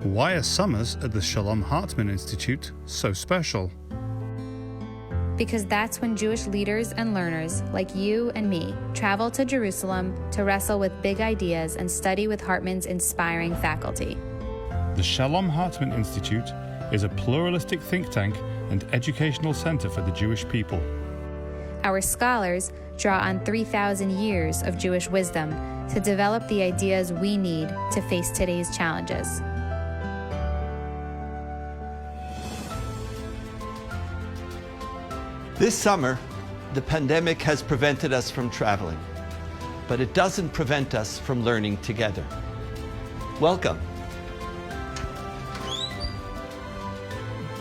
Why are summers at the Shalom Hartman Institute so special? Because that's when Jewish leaders and learners like you and me travel to Jerusalem to wrestle with big ideas and study with Hartman's inspiring faculty. The Shalom Hartman Institute is a pluralistic think tank and educational center for the Jewish people. Our scholars draw on 3,000 years of Jewish wisdom to develop the ideas we need to face today's challenges. This summer, the pandemic has prevented us from traveling, but it doesn't prevent us from learning together. Welcome.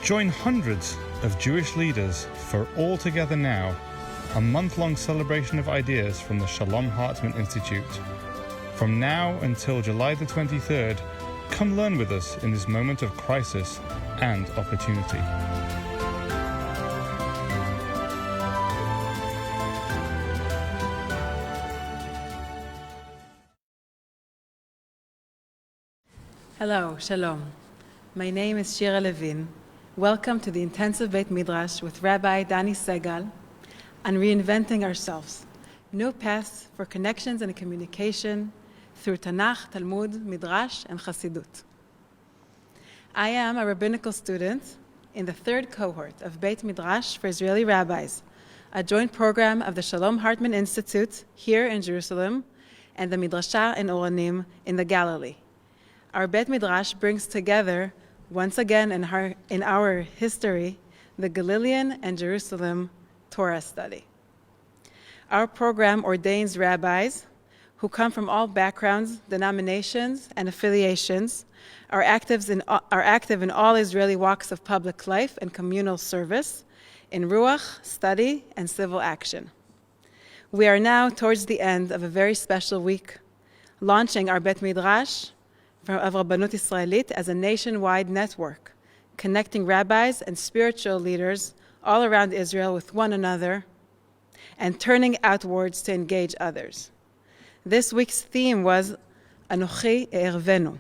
Join hundreds of Jewish leaders for All Together Now, a month-long celebration of ideas from the Shalom Hartman Institute. From now until July the 23rd, come learn with us in this moment of crisis and opportunity. Hello, Shalom. My name is Shira Levin. Welcome to the Intensive Beit Midrash with Rabbi Dani Segal on Reinventing Ourselves, new paths for connections and communication through Tanakh, Talmud, Midrash, and Chassidut. I am a rabbinical student in the third cohort of Beit Midrash for Israeli Rabbis, a joint program of the Shalom Hartman Institute here in Jerusalem and the Midrashah in Oranim in the Galilee. Our Beit Midrash brings together, once again in our history, the Galilean and Jerusalem Torah study. Our program ordains rabbis who come from all backgrounds, denominations, and affiliations, are active in all Israeli walks of public life and communal service, in Ruach, study, and civil action. We are now towards the end of a very special week, launching our Beit Midrash of Rabbanut Israelit as a nationwide network, connecting rabbis and spiritual leaders all around Israel with one another and turning outwards to engage others. This week's theme was Anochi E'ervenu,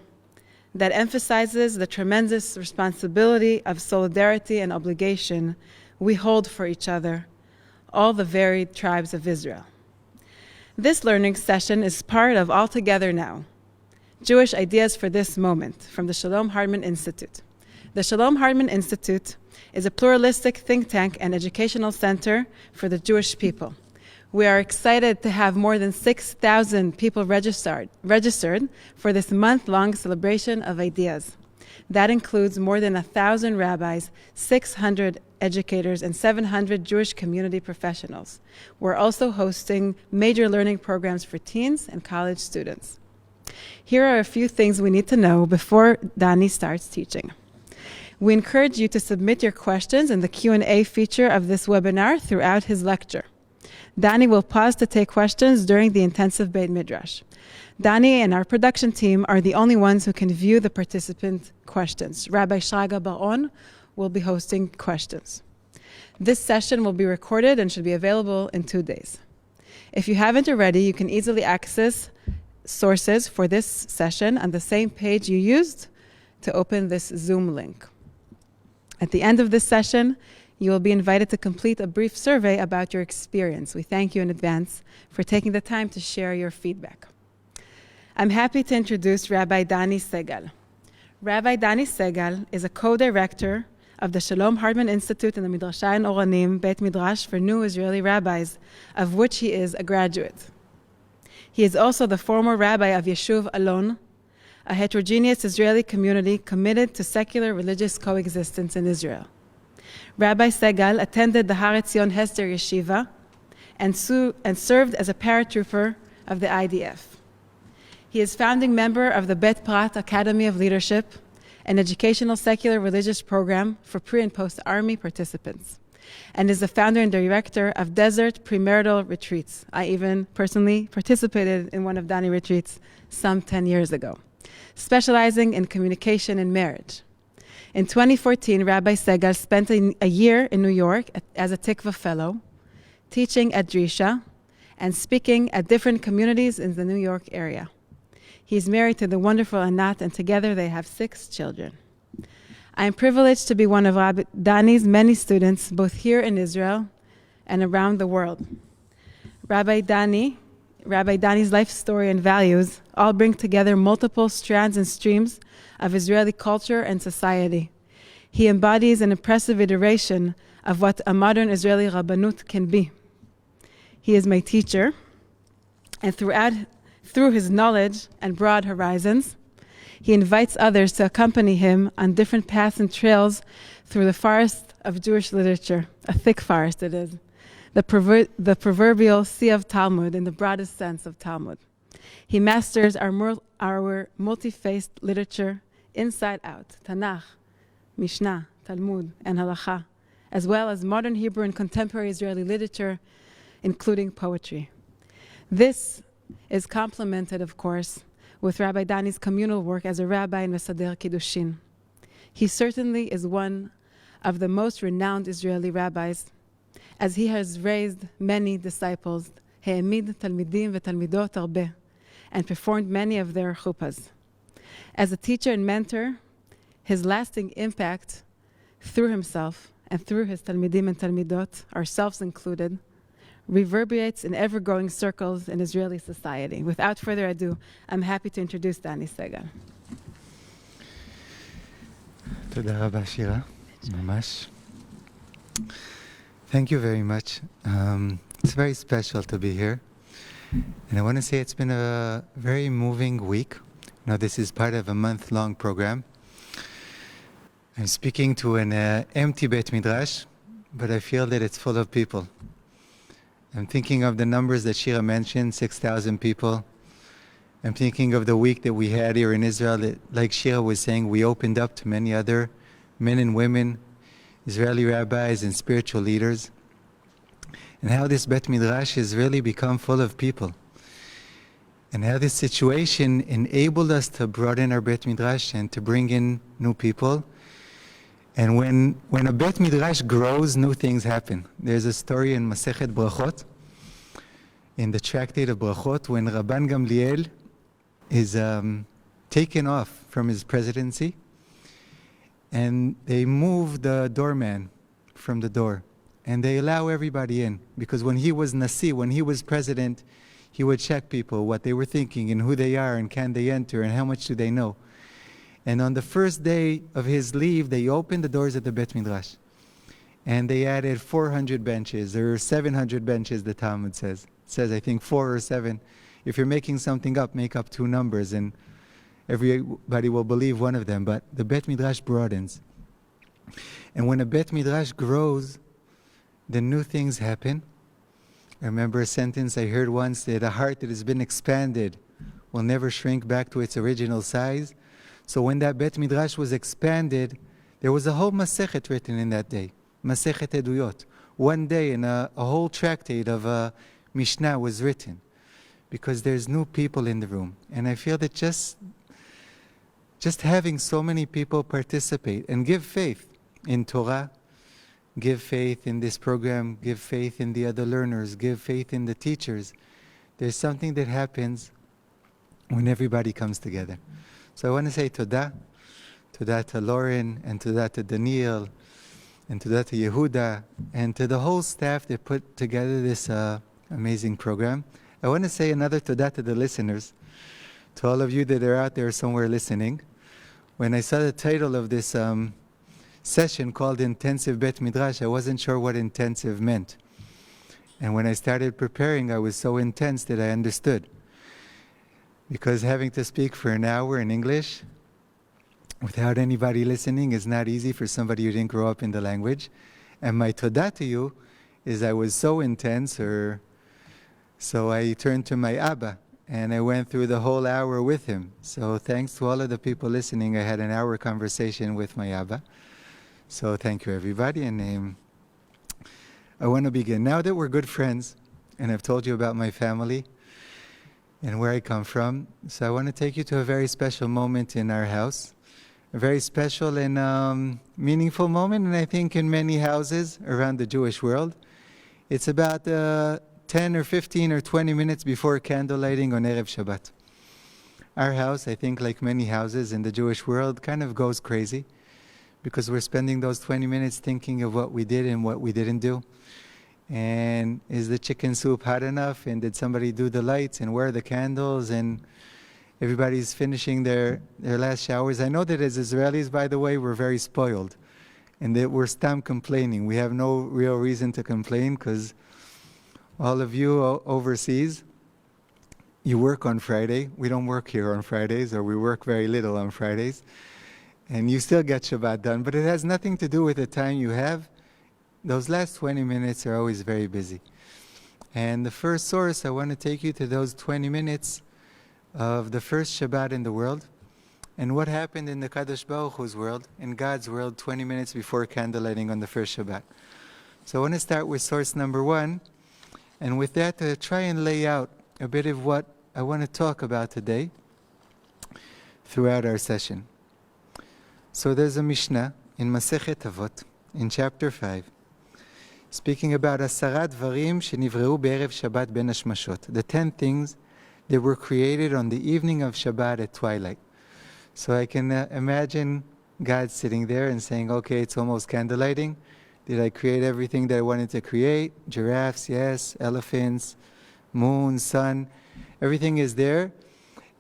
that emphasizes the tremendous responsibility of solidarity and obligation we hold for each other, all the varied tribes of Israel. This learning session is part of All Together Now, Jewish Ideas for This Moment, from the Shalom Hartman Institute. The Shalom Hartman Institute is a pluralistic think tank and educational center for the Jewish people. We are excited to have more than 6,000 people registered for this month-long celebration of ideas. That includes more than 1,000 rabbis, 600 educators, and 700 Jewish community professionals. We're also hosting major learning programs for teens and college students. Here are a few things we need to know before Dani starts teaching. We encourage you to submit your questions in the Q&A feature of this webinar throughout his lecture. Dani will pause to take questions during the intensive Beit Midrash. Dani and our production team are the only ones who can view the participant questions. Rabbi Shraga Baron will be hosting questions. This session will be recorded and should be available in 2 days. If you haven't already, you can easily access sources for this session on the same page you used to open this Zoom link. At the end of this session, you will be invited to complete a brief survey about your experience. We thank you in advance for taking the time to share your feedback. I'm happy to introduce Rabbi Dani Segal. Rabbi Dani Segal is a co-director of the Shalom Hartman Institute in the Midrashah in Oranim, Beit Midrash for New Israeli Rabbis, of which he is a graduate. He is also the former rabbi of Yeshuv Alon, a heterogeneous Israeli community committed to secular religious coexistence in Israel. Rabbi Segal attended the Har Etzion Hester Yeshiva and served as a paratrooper of the IDF. He is founding member of the Bet Prat Academy of Leadership, an educational secular religious program for pre- and post-army participants, and is the founder and director of Desert Premarital Retreats. I even personally participated in one of Dani retreats some 10 years ago, specializing in communication and marriage. In 2014, Rabbi Segal spent a year in New York as a Tikva Fellow, teaching at Drisha and speaking at different communities in the New York area. He's married to the wonderful Anat, and together they have 6 children. I am privileged to be one of Rabbi Dani's many students, both here in Israel and around the world. Rabbi Dani's life story and values all bring together multiple strands and streams of Israeli culture and society. He embodies an impressive iteration of what a modern Israeli Rabbanut can be. He is my teacher, and through his knowledge and broad horizons, he invites others to accompany him on different paths and trails through the forest of Jewish literature, a thick forest it is, the proverbial sea of Talmud in the broadest sense of Talmud. He masters our multi-faced literature inside out, Tanakh, Mishnah, Talmud, and Halacha, as well as modern Hebrew and contemporary Israeli literature, including poetry. This is complemented, of course, with Rabbi Dani's communal work as a rabbi in Mesader Kiddushin. He certainly is one of the most renowned Israeli rabbis, as he has raised many disciples, He'emid Talmidim v'Talmidot Arbe, and performed many of their chuppahs. As a teacher and mentor, his lasting impact through himself and through his Talmidim and Talmidot, ourselves included, reverberates in ever-growing circles in Israeli society. Without further ado, I'm happy to introduce Dani Segal. תודה רבה, שירה. ממש. Thank you very much. It's very special to be here. And I want to say it's been a very moving week. Now, this is part of a month-long program. I'm speaking to an empty Beit Midrash, but I feel that it's full of people. I'm thinking of the numbers that Shira mentioned, 6,000 people. I'm thinking of the week that we had here in Israel that, like Shira was saying, we opened up to many other men and women, Israeli rabbis and spiritual leaders, and how this Bet Midrash has really become full of people. And how this situation enabled us to broaden our Bet Midrash and to bring in new people. And when a Bet Midrash grows, new things happen. There's a story in Masechet Brachot, in the tractate of Brachot, when Rabban Gamliel is taken off from his presidency, and they move the doorman from the door, and they allow everybody in. Because when he was Nasi, when he was president, he would check people, what they were thinking, and who they are, and can they enter, and how much do they know. And on the first day of his leave, they opened the doors of the Bet Midrash. And they added 400 benches, or 700 benches, the Talmud says. It says, I think, 4 or 7. If you're making something up, make up 2 numbers, and everybody will believe one of them. But the Bet Midrash broadens. And when a Bet Midrash grows, then new things happen. I remember a sentence I heard once, that a heart that has been expanded will never shrink back to its original size. So when that Bet Midrash was expanded, there was a whole Masechet written in that day, Masechet Eduyot. One day, and a whole tractate of Mishnah was written, because there's new people in the room. And I feel that just having so many people participate and give faith in Torah, give faith in this program, give faith in the other learners, give faith in the teachers. There's something that happens when everybody comes together. So I want to say Todah to Lauren, and Todah to Daniel, and Todah to Yehuda, and to the whole staff that put together this amazing program. I want to say another Todah to the listeners, to all of you that are out there somewhere listening. When I saw the title of this session called Intensive Bet Midrash, I wasn't sure what intensive meant. And when I started preparing, I was so intense that I understood. Because having to speak for an hour in English without anybody listening is not easy for somebody who didn't grow up in the language. And my Todah to you is I was so intense, so I turned to my Abba and I went through the whole hour with him. So thanks to all of the people listening, I had an hour conversation with my Abba. So thank you, everybody. And I want to begin. Now that we're good friends, and I've told you about my family and where I come from, so I want to take you to a very special moment in our house, a very special and meaningful moment, and I think in many houses around the Jewish world. It's about 10 or 15 or 20 minutes before candle lighting on Erev Shabbat. Our house, I think, like many houses in the Jewish world, kind of goes crazy because we're spending those 20 minutes thinking of what we did and what we didn't do. And is the chicken soup hot enough? And did somebody do the lights? And where are the candles? And everybody's finishing their last showers. I know that as Israelis, by the way, we're very spoiled. And that we're stam complaining. We have no real reason to complain because all of you overseas, you work on Friday. We don't work here on Fridays, or we work very little on Fridays. And you still get Shabbat done. But it has nothing to do with the time you have. Those last 20 minutes are always very busy. And the first source, I want to take you to those 20 minutes of the first Shabbat in the world. And what happened in the Kadosh Baruch Hu's world, in God's world, 20 minutes before candlelighting on the first Shabbat. So I want to start with source number 1. And with that, to try and lay out a bit of what I want to talk about today throughout our session. So there's a Mishnah in Masechet Avot, in chapter 5, speaking about Asara Dvarim Shenivreu Be'erev Shabbat Ben Hashmashot, the 10 things that were created on the evening of Shabbat at twilight. So I can imagine God sitting there and saying, okay, it's almost candlelighting. Did I create everything that I wanted to create? Giraffes, yes. Elephants, moon, sun. Everything is there.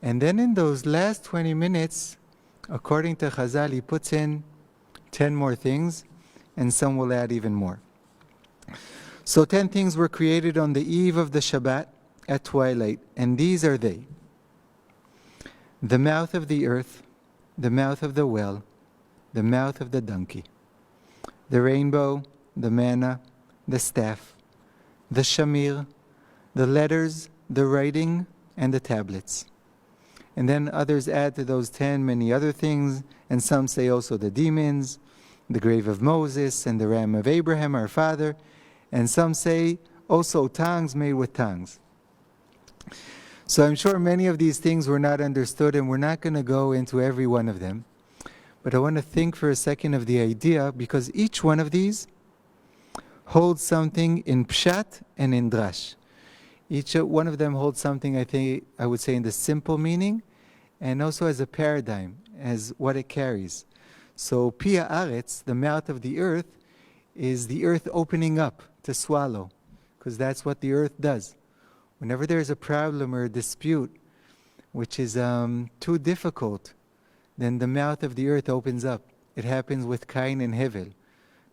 And then in those last 20 minutes, according to Chazal, he puts in 10 more things, and some will add even more. So 10 things were created on the eve of the Shabbat at twilight, and these are they: the mouth of the earth, the mouth of the well, the mouth of the donkey, the rainbow, the manna, the staff, the shamir, the letters, the writing, and the tablets. And then others add to those 10 many other things, and some say also the demons, the grave of Moses, and the ram of Abraham, our father, and some say also tongues made with tongues. So I'm sure many of these things were not understood, and we're not going to go into every one of them. But I want to think for a second of the idea, because each one of these holds something in pshat and in drash. Each one of them holds something, I would say, in the simple meaning, and also as a paradigm, as what it carries. So Pia Aretz, the mouth of the earth, is the earth opening up to swallow, because that's what the earth does. Whenever there's a problem or a dispute which is too difficult, then the mouth of the earth opens up. It happens with Cain and Hevel.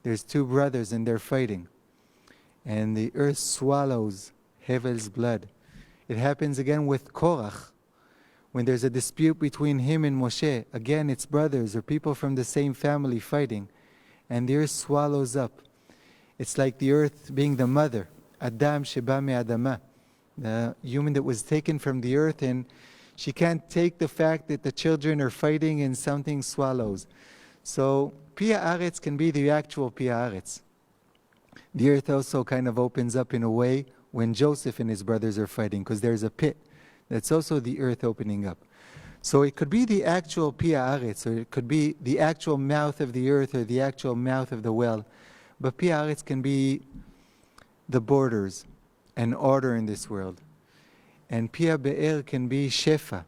There's two brothers and they're fighting. And the earth swallows Hevel's blood. It happens again with Korach. When there's a dispute between him and Moshe, again it's brothers or people from the same family fighting. And the earth swallows up. It's like the earth being the mother. Adam sheba me'adama. The human that was taken from the earth, and she can't take the fact that the children are fighting and something swallows. So Pia Aretz can be the actual Pia Aretz. The earth also kind of opens up in a way when Joseph and his brothers are fighting, because there's a pit. That's also the earth opening up. So it could be the actual Pia Aretz, or it could be the actual mouth of the earth, or the actual mouth of the well. But Pia Aretz can be the borders and order in this world. And Pia Be'er can be Shefa,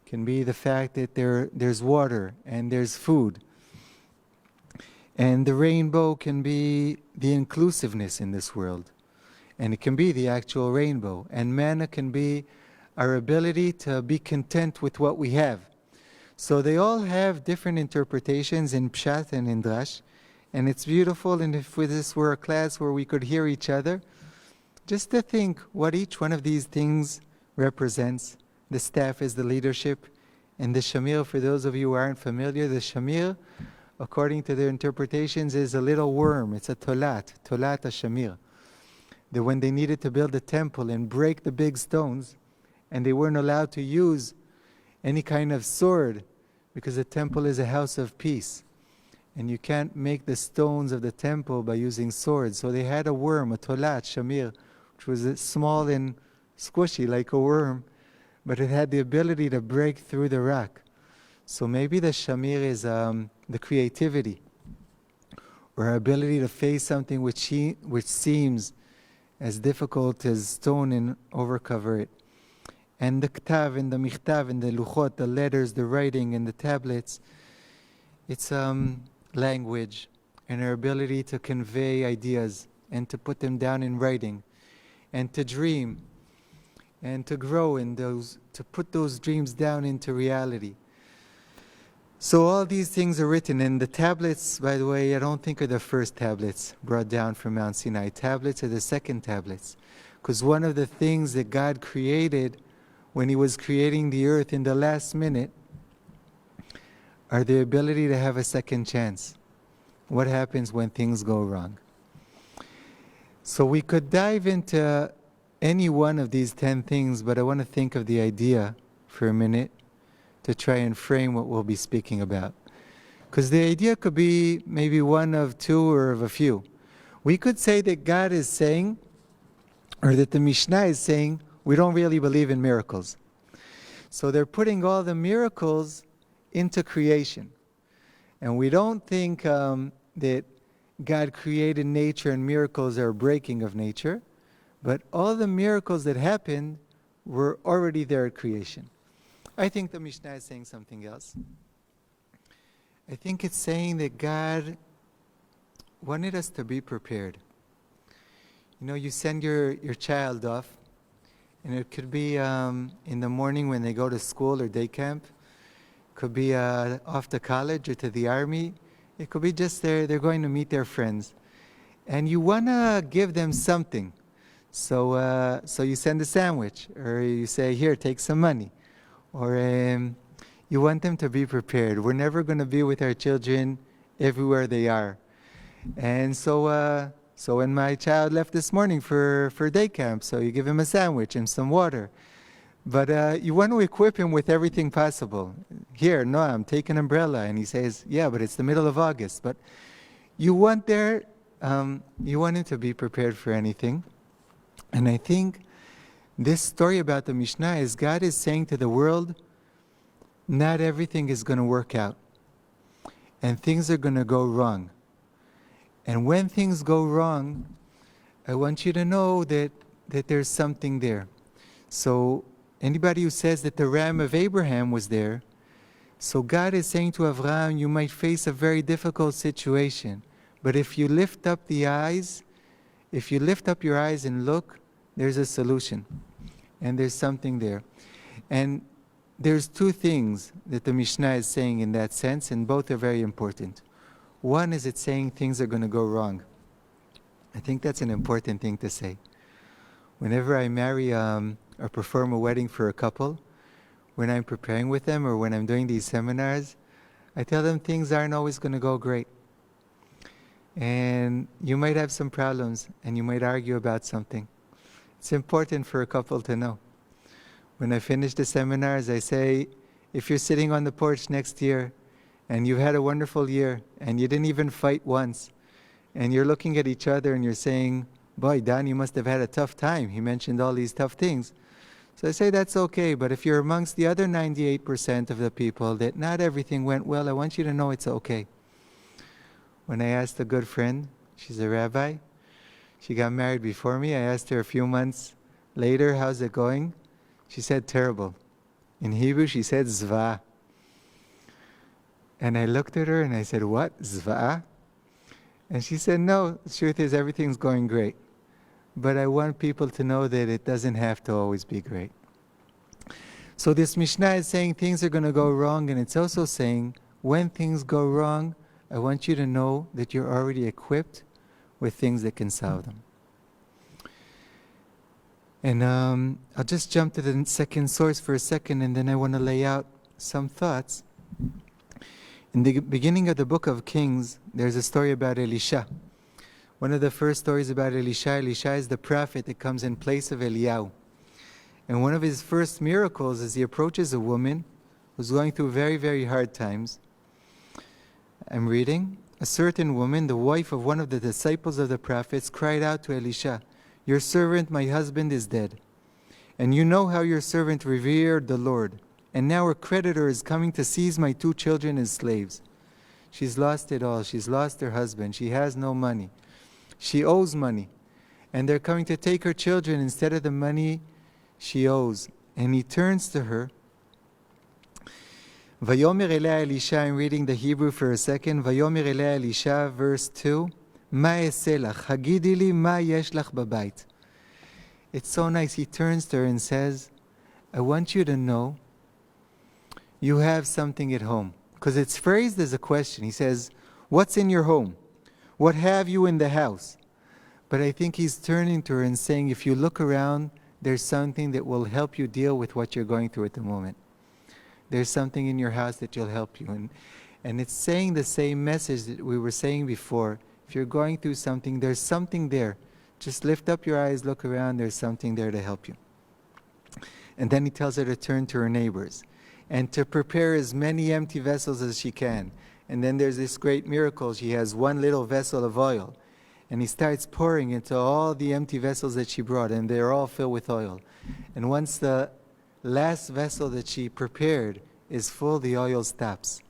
can be the fact that there's water and there's food. And the rainbow can be the inclusiveness in this world. And it can be the actual rainbow. And manna can be our ability to be content with what we have. So they all have different interpretations in Pshat and in Drash. And it's beautiful, and if this were a class where we could hear each other, just to think what each one of these things represents. The staff is the leadership, and the shamir, for those of you who aren't familiar, the shamir, according to their interpretations, is a little worm. It's a tolat a-shamir. That when they needed to build a temple and break the big stones, and they weren't allowed to use any kind of sword, because the temple is a house of peace. And you can't make the stones of the temple by using swords. So they had a worm, a tolat, shamir, which was small and squishy like a worm, but it had the ability to break through the rock. So maybe the shamir is the creativity, or our ability to face something which seems as difficult as stone and overcover it. And the ktav and the michtav and the luchot, the letters, the writing and the tablets, it's language and our ability to convey ideas and to put them down in writing and to dream and to grow in those, to put those dreams down into reality. So all these things are written, and the tablets, by the way, I don't think are the first tablets brought down from Mount Sinai. Tablets are the second tablets. Because one of the things that God created when He was creating the earth in the last minute are the ability to have a second chance. What happens when things go wrong? So we could dive into any one of these 10 things, but I want to think of the idea for a minute to try and frame what we'll be speaking about. Because the idea could be maybe one of two or of a few. We could say that God is saying, or that the Mishnah is saying, we don't really believe in miracles. So they're putting all the miracles into creation. And we don't think that God created nature and miracles are a breaking of nature, but all the miracles that happened were already there at creation. I think the Mishnah is saying something else. I think it's saying that God wanted us to be prepared. You know, you send your child off, and it could be in the morning when they go to school or day camp. Could be off to college or to the army. It could be just they're going to meet their friends. And you want to give them something. So you send a sandwich, or you say, here, take some money. Or you want them to be prepared. We're never going to be with our children everywhere they are. And so when my child left this morning for day camp, so you give him a sandwich and some water. But you want to equip him with everything possible. Here, Noam, take an umbrella. And he says, yeah, but it's the middle of August. But you want him to be prepared for anything. And I think this story about the Mishnah is God is saying to the world, not everything is going to work out. And things are going to go wrong. And when things go wrong, I want you to know that there's something there. So anybody who says that the ram of Abraham was there, so God is saying to Abraham, you might face a very difficult situation. But if you lift up your eyes and look, there's a solution. And there's something there. And there's two things that the Mishnah is saying in that sense, and both are very important. One is it's saying things are going to go wrong. I think that's an important thing to say. Whenever I marry or perform a wedding for a couple, when I'm preparing with them or when I'm doing these seminars, I tell them things aren't always going to go great. And you might have some problems and you might argue about something. It's important for a couple to know. When I finish the seminars, I say, if you're sitting on the porch next year and you've had a wonderful year and you didn't even fight once, and you're looking at each other and you're saying, boy, Dani must have had a tough time. He mentioned all these tough things. So I say that's okay, but if you're amongst the other 98% of the people that not everything went well, I want you to know it's okay. When I asked a good friend, she's a rabbi, she got married before me. I asked her a few months later, how's it going? She said, terrible. In Hebrew, she said, zva. And I looked at her and I said, what? Zva? And she said, no, the truth is everything's going great. But I want people to know that it doesn't have to always be great. So this Mishnah is saying things are going to go wrong, and it's also saying when things go wrong, I want you to know that you're already equipped with things that can solve them. And I'll just jump to the second source for a second, and then I want to lay out some thoughts. In the beginning of the book of Kings, there's a story about Elisha. One of the first stories about Elisha is the prophet that comes in place of Eliyahu. And one of his first miracles is he approaches a woman who's going through very, very hard times. I'm reading. A certain woman, the wife of one of the disciples of the prophets, cried out to Elisha, your servant, my husband, is dead. And you know how your servant revered the Lord. And now her creditor is coming to seize my 2 children as slaves. She's lost it all. She's lost her husband. She has no money. She owes money. And they're coming to take her children instead of the money she owes. and he turns to her. Vayomer elea Elisha, I'm reading the Hebrew for a second. Vayomer elea Elisha, verse 2. Ma eseh lach, hagidi li ma yesh lach babayit. It's so nice. He turns to her and says, I want you to know you have something at home. Because it's phrased as a question. He says, what's in your home? What have you in the house? But I think he's turning to her and saying, if you look around, there's something that will help you deal with what you're going through at the moment. There's something in your house that will help you. And it's saying the same message that we were saying before. If you're going through something, there's something there. Just lift up your eyes, look around, there's something there to help you. And then he tells her to turn to her neighbors and to prepare as many empty vessels as she can. And then there's this great miracle. She has one little vessel of oil. And he starts pouring into all the empty vessels that she brought, and they're all filled with oil. And once the last vessel that she prepared is full, the oil stops.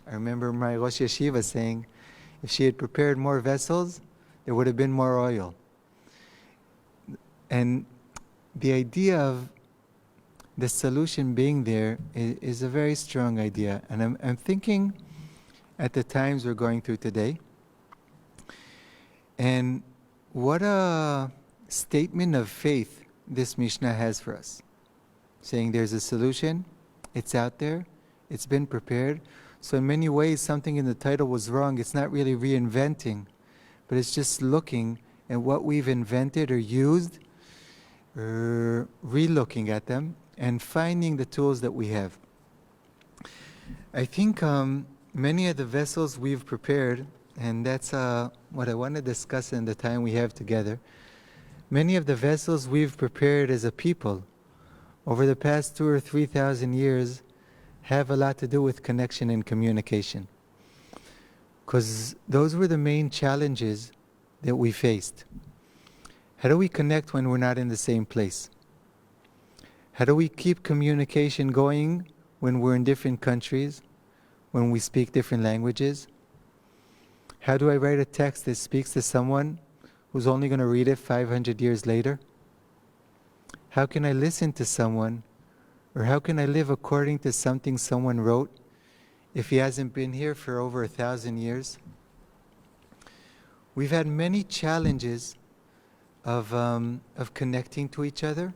I remember my Rosh Yeshiva saying, if she had prepared more vessels, there would have been more oil. And the idea of the solution being there is a very strong idea. And I'm thinking at the times we're going through today, and what a statement of faith this Mishnah has for us. Saying there's a solution, it's out there, it's been prepared. So in many ways, something in the title was wrong. It's not really reinventing, but it's just looking at what we've invented or used, or re-looking at them, and finding the tools that we have. I think many of the vessels we've prepared, and that's what I want to discuss in the time we have together. Many of the vessels we've prepared as a people over the past 2,000 or 3,000 years have a lot to do with connection and communication. Because those were the main challenges that we faced. How do we connect when we're not in the same place? How do we keep communication going when we're in different countries, when we speak different languages? How do I write a text that speaks to someone who's only going to read it 500 years later? How can I listen to someone, or how can I live according to something someone wrote if he hasn't been here for over 1,000 years? We've had many challenges of connecting to each other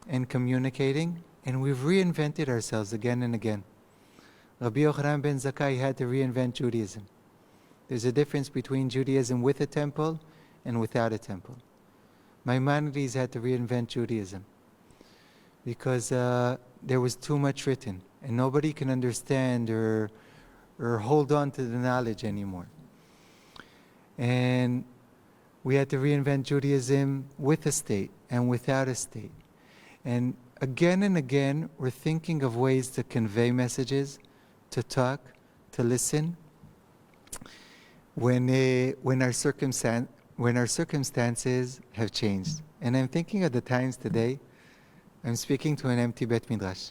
and communicating, and we've reinvented ourselves again and again. Rabbi Yochanan ben Zakkai had to reinvent Judaism. There's a difference between Judaism with a temple and without a temple. Maimonides had to reinvent Judaism because there was too much written, and nobody can understand or hold on to the knowledge anymore. And we had to reinvent Judaism with a state and without a state. And again, we're thinking of ways to convey messages, to talk, to listen, when our circumstances have changed. And I'm thinking of the times today, I'm speaking to an empty Bet Midrash.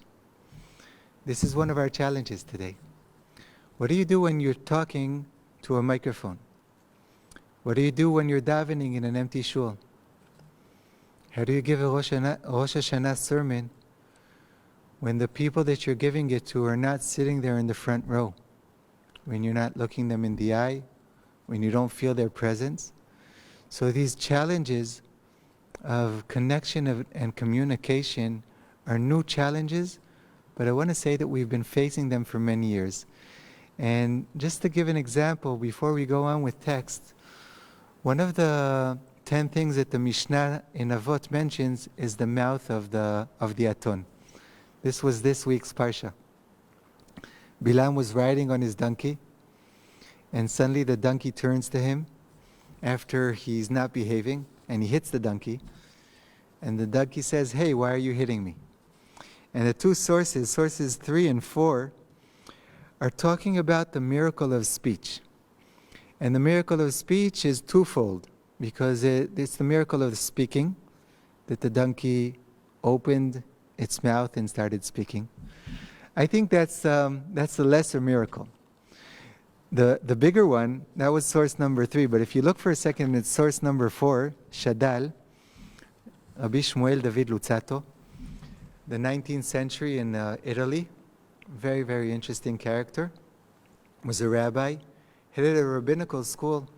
This is one of our challenges today. What do you do when you're talking to a microphone? What do you do when you're davening in an empty shul? How do you give a Rosh Hashanah sermon when the people that you're giving it to are not sitting there in the front row? When you're not looking them in the eye? When you don't feel their presence? So these challenges of connection and communication are new challenges, but I want to say that we've been facing them for many years. And just to give an example, before we go on with text, one of the 10 things that the Mishnah in Avot mentions is the mouth of the Aton. This was this week's Parsha. Bilam was riding on his donkey, and suddenly the donkey turns to him after he's not behaving, and he hits the donkey. And the donkey says, "Hey, why are you hitting me?" And the two sources 3 and 4, are talking about the miracle of speech. And the miracle of speech is twofold, because it's the miracle of speaking, that the donkey opened its mouth and started speaking. I think that's the lesser miracle. The bigger one, that was source number 3, but if you look for a second at source number 4, Shadal, Rabbi Shmuel David Lutzato, the 19th century in Italy. Very, very interesting character. Was a rabbi. Headed a rabbinical school,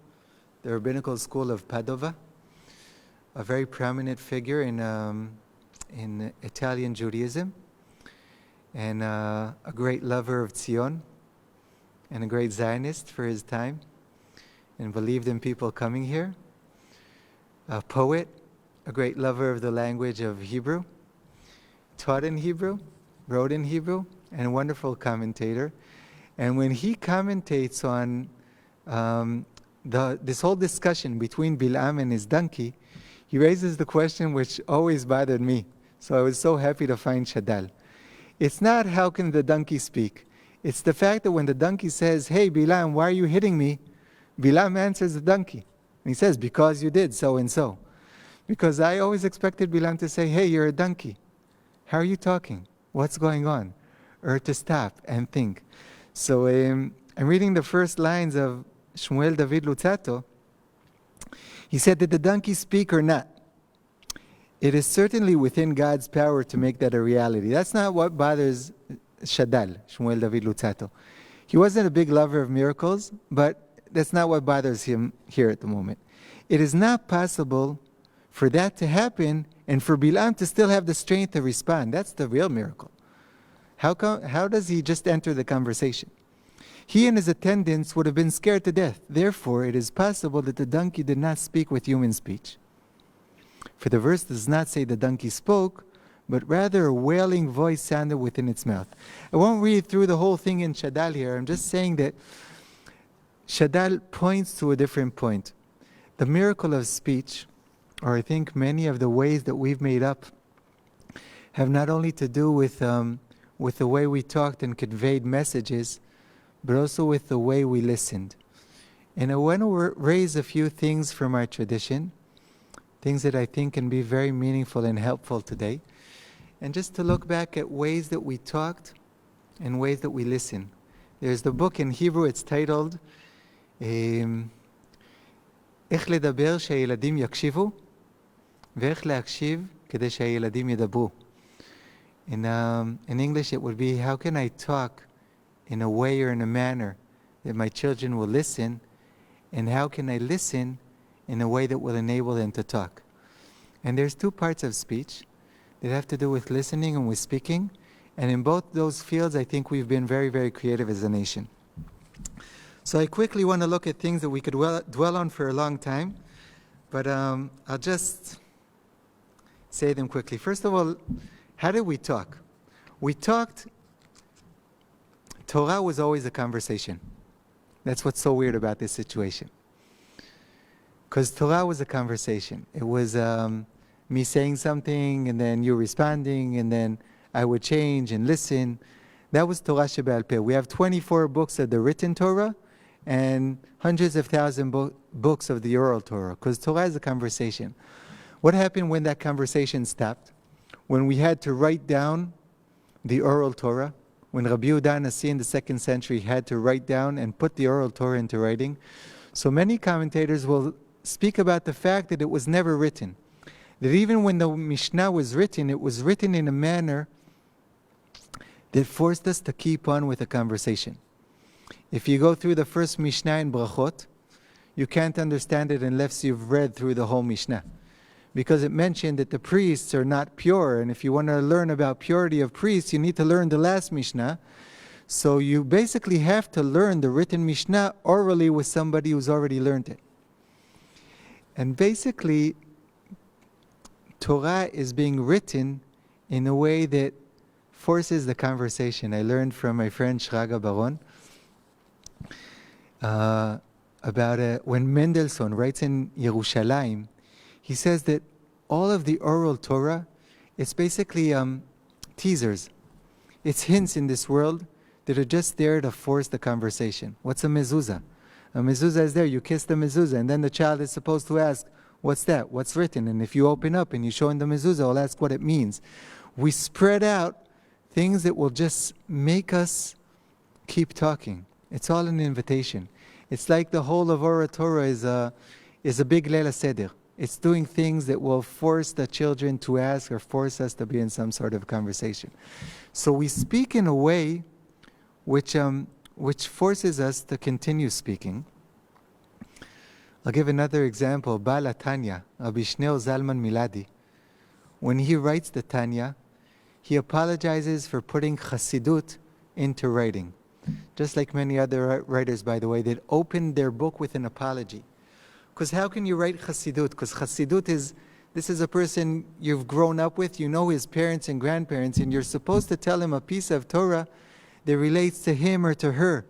the rabbinical school of Padova. A very prominent figure in Italian Judaism. And a great lover of Zion. And a great Zionist for his time. And believed in people coming here. A poet. A great lover of the language of Hebrew. Taught in Hebrew. Wrote in Hebrew. And a wonderful commentator. And when he commentates on this whole discussion between Bilam and his donkey, he raises the question which always bothered me. So I was so happy to find Shadal. It's not how can the donkey speak. It's the fact that when the donkey says, "Hey Bilam, why are you hitting me?" Bilam answers the donkey. And he says, "Because you did so and so." Because I always expected Bilam to say, "Hey, you're a donkey. How are you talking? What's going on?" Or to stop and think. So I'm reading the first lines of Shmuel David Luzzatto. He said, "Did the donkey speak or not? It is certainly within God's power to make that a reality." That's not what bothers Shadal, Shmuel David Luzzatto. He wasn't a big lover of miracles, but that's not what bothers him here at the moment. It is not possible for that to happen and for Bilam to still have the strength to respond. That's the real miracle. How does he just enter the conversation? He and his attendants would have been scared to death. Therefore, it is possible that the donkey did not speak with human speech. For the verse does not say the donkey spoke, but rather a wailing voice sounded within its mouth. I won't read through the whole thing in Shadal here. I'm just saying that Shadal points to a different point. The miracle of speech, or I think many of the ways that we've made up, have not only to do with the way we talked and conveyed messages, but also with the way we listened. And I want to raise a few things from our tradition, things that I think can be very meaningful and helpful today, and just to look back at ways that we talked and ways that we listened. There's the book in Hebrew, it's titled איך לדבר שהילדים יקשיבו ואיך להקשיב כדי שהילדים ידברו. In English it would be, how can I talk in a way or in a manner that my children will listen, and how can I listen in a way that will enable them to talk? And there's two parts of speech that have to do with listening and with speaking, and in both those fields I think we've been very, very creative as a nation. So I quickly want to look at things that we could dwell on for a long time, but I'll just say them quickly. First of all, how did we talk? We talked. Torah was always a conversation. That's what's so weird about this situation. Because Torah was a conversation. It was me saying something, and then you responding, and then I would change and listen. That was Torah Shebe'al Peh. We have 24 books of the written Torah, and hundreds of thousands books of the oral Torah. Because Torah is a conversation. What happened when that conversation stopped? When we had to write down the oral Torah, when Rabbi Yehuda Hanassi in the 2nd century had to write down and put the oral Torah into writing. So many commentators will speak about the fact that it was never written. That even when the Mishnah was written, it was written in a manner that forced us to keep on with the conversation. If you go through the first Mishnah in Brachot, you can't understand it unless you've read through the whole Mishnah. Because it mentioned that the priests are not pure, and if you want to learn about purity of priests, you need to learn the last Mishnah. So you basically have to learn the written Mishnah orally with somebody who's already learned it. And basically, Torah is being written in a way that forces the conversation. I learned from my friend Shraga Baron about when Mendelssohn writes in Yerushalayim. He says that all of the oral Torah, it's basically teasers. It's hints in this world that are just there to force the conversation. What's a mezuzah? A mezuzah is there, you kiss the mezuzah, and then the child is supposed to ask, what's that? What's written? And if you open up and you show him the mezuzah, he'll ask what it means. We spread out things that will just make us keep talking. It's all an invitation. It's like the whole of Oral Torah is a big Leila Seder. It's doing things that will force the children to ask or force us to be in some sort of conversation. So we speak in a way which forces us to continue speaking. I'll give another example. Bala Tanya, Rabbi Shneur Zalman Miladi, when he writes the Tanya, he apologizes for putting Chassidut into writing. Just like many other writers, by the way, that opened their book with an apology. Because how can you write Chassidut? Because Chassidut this is a person you've grown up with, you know his parents and grandparents, and you're supposed to tell him a piece of Torah that relates to him or to her,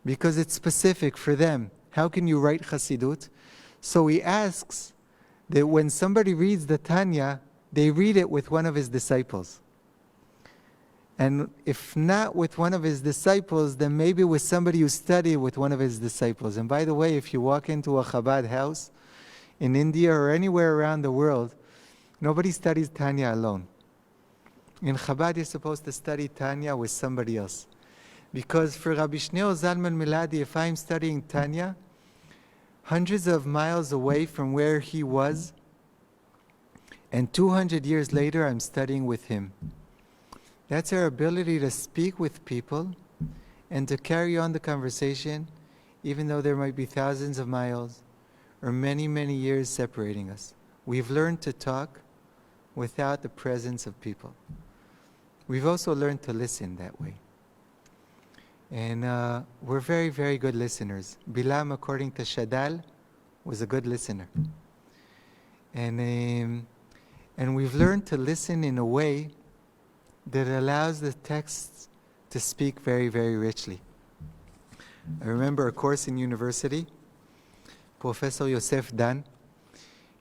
because it's specific for them. How can you write Chassidut? So he asks that when somebody reads the Tanya, they read it with one of his disciples. And if not with one of his disciples, then maybe with somebody who studied with one of his disciples. And by the way, if you walk into a Chabad house in India or anywhere around the world, nobody studies Tanya alone. In Chabad, you're supposed to study Tanya with somebody else. Because for Rabbi Shneur Zalman Miladi, if I'm studying Tanya, hundreds of miles away from where he was, and 200 years later, I'm studying with him. That's our ability to speak with people and to carry on the conversation, even though there might be thousands of miles or many, many years separating us. We've learned to talk without the presence of people. We've also learned to listen that way. And we're very, very good listeners. Bilam, according to Shadal, was a good listener. And we've learned to listen in a way that allows the texts to speak very, very richly. I remember a course in university, Professor Yosef Dan.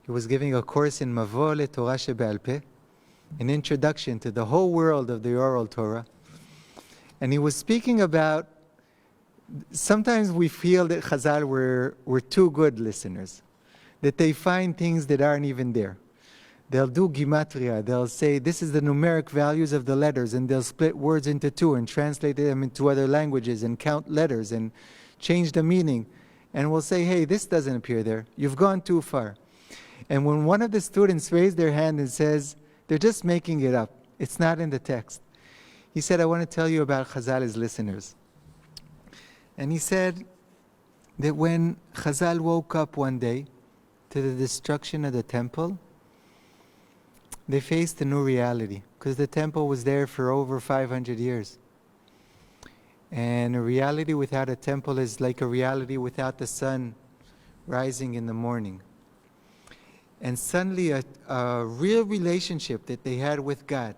He was giving a course in Mavo LeTorah Shebe'al Peh, an introduction to the whole world of the oral Torah. And he was speaking about, sometimes we feel that Chazal were too good listeners, that they find things that aren't even there. They'll do gimatria, they'll say this is the numeric values of the letters, and they'll split words into two and translate them into other languages and count letters and change the meaning. And we'll say, hey, this doesn't appear there. You've gone too far. And when one of the students raised their hand and says, they're just making it up, it's not in the text. He said, I want to tell you about Chazal as listeners. And he said that when Chazal woke up one day to the destruction of the temple, they faced a new reality, because the temple was there for over 500 years. And a reality without a temple is like a reality without the sun rising in the morning. And suddenly a real relationship that they had with God,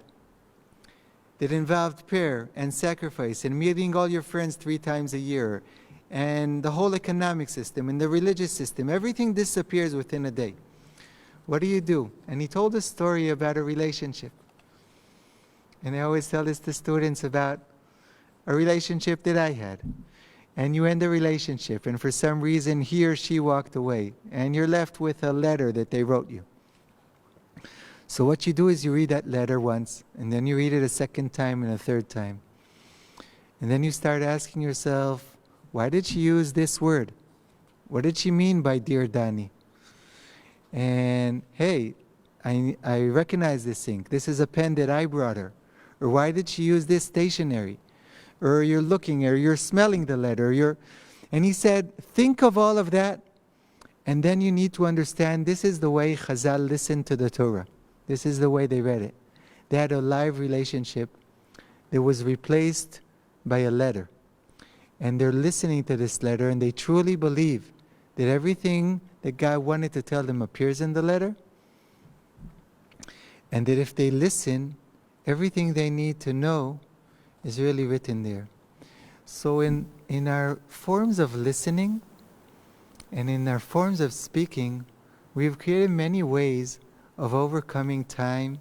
that involved prayer and sacrifice and meeting all your friends 3 times a year, and the whole economic system and the religious system, everything disappears within a day. What do you do? And he told a story about a relationship. And I always tell this to students about a relationship that I had. And you end the relationship, and for some reason he or she walked away, and you're left with a letter that they wrote you. So what you do is you read that letter once, and then you read it a second time and a third time. And then you start asking yourself, why did she use this word? What did she mean by dear Dani? And hey, I recognize this ink. This is a pen that I brought her. Or why did she use this stationery? Or you're looking, or you're smelling the letter. And he said, think of all of that, and then you need to understand this is the way Chazal listened to the Torah. This is the way they read it. They had a live relationship that was replaced by a letter. And they're listening to this letter, and they truly believe that everything that God wanted to tell them appears in the letter, and that if they listen, everything they need to know is really written there. So in our forms of listening and in our forms of speaking, we've created many ways of overcoming time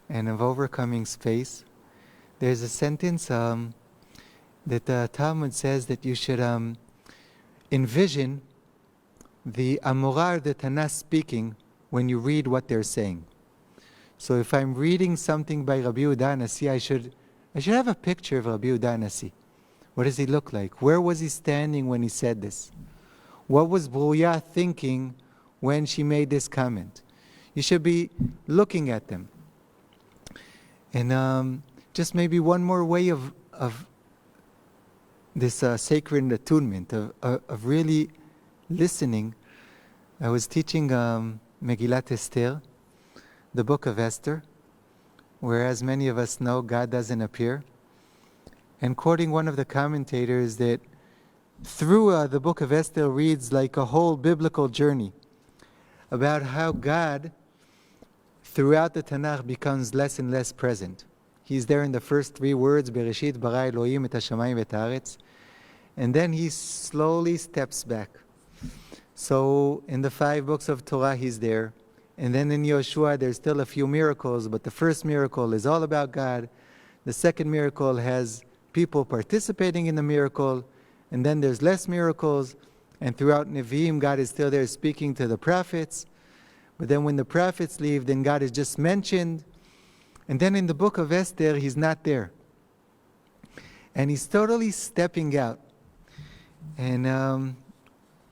and of overcoming space. There's a sentence that the Talmud says that you should envision the Amorar, the Tanakh speaking when you read what they're saying. So if I'm reading something by Rabbi Yehuda Hanassi, I should have a picture of Rabbi Yehuda Hanassi. What does he look like? Where was he standing when he said this? What was Bruya thinking when she made this comment. You should be looking at them. And just maybe one more way of this sacred attunement, of really listening. I was teaching Megillat Esther, the book of Esther, where, as many of us know, God doesn't appear. And quoting one of the commentators that through the book of Esther reads like a whole biblical journey about how God, throughout the Tanakh, becomes less and less present. He's there in the first 3 words, Bereshit bara Elohim et hashamayim et haaretz, and then he slowly steps back. So in the 5 books of Torah, he's there. And then in Yoshua, there's still a few miracles, but the first miracle is all about God. The second miracle has people participating in the miracle, and then there's less miracles. And throughout Nevi'im, God is still there speaking to the prophets. But then when the prophets leave, then God is just mentioned. And then in the book of Esther, he's not there. And he's totally stepping out. And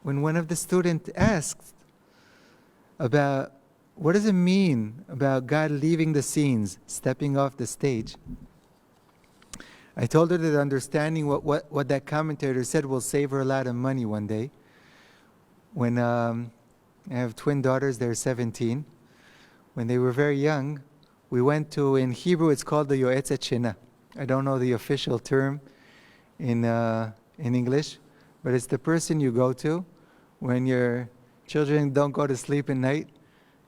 when one of the students asked about what does it mean about God leaving the scenes, stepping off the stage, I told her that understanding what that commentator said will save her a lot of money one day. When I have twin daughters, they're 17. When they were very young, we went to, in Hebrew it's called the Yoetzet Shena. I don't know the official term in English, but it's the person you go to when your children don't go to sleep at night,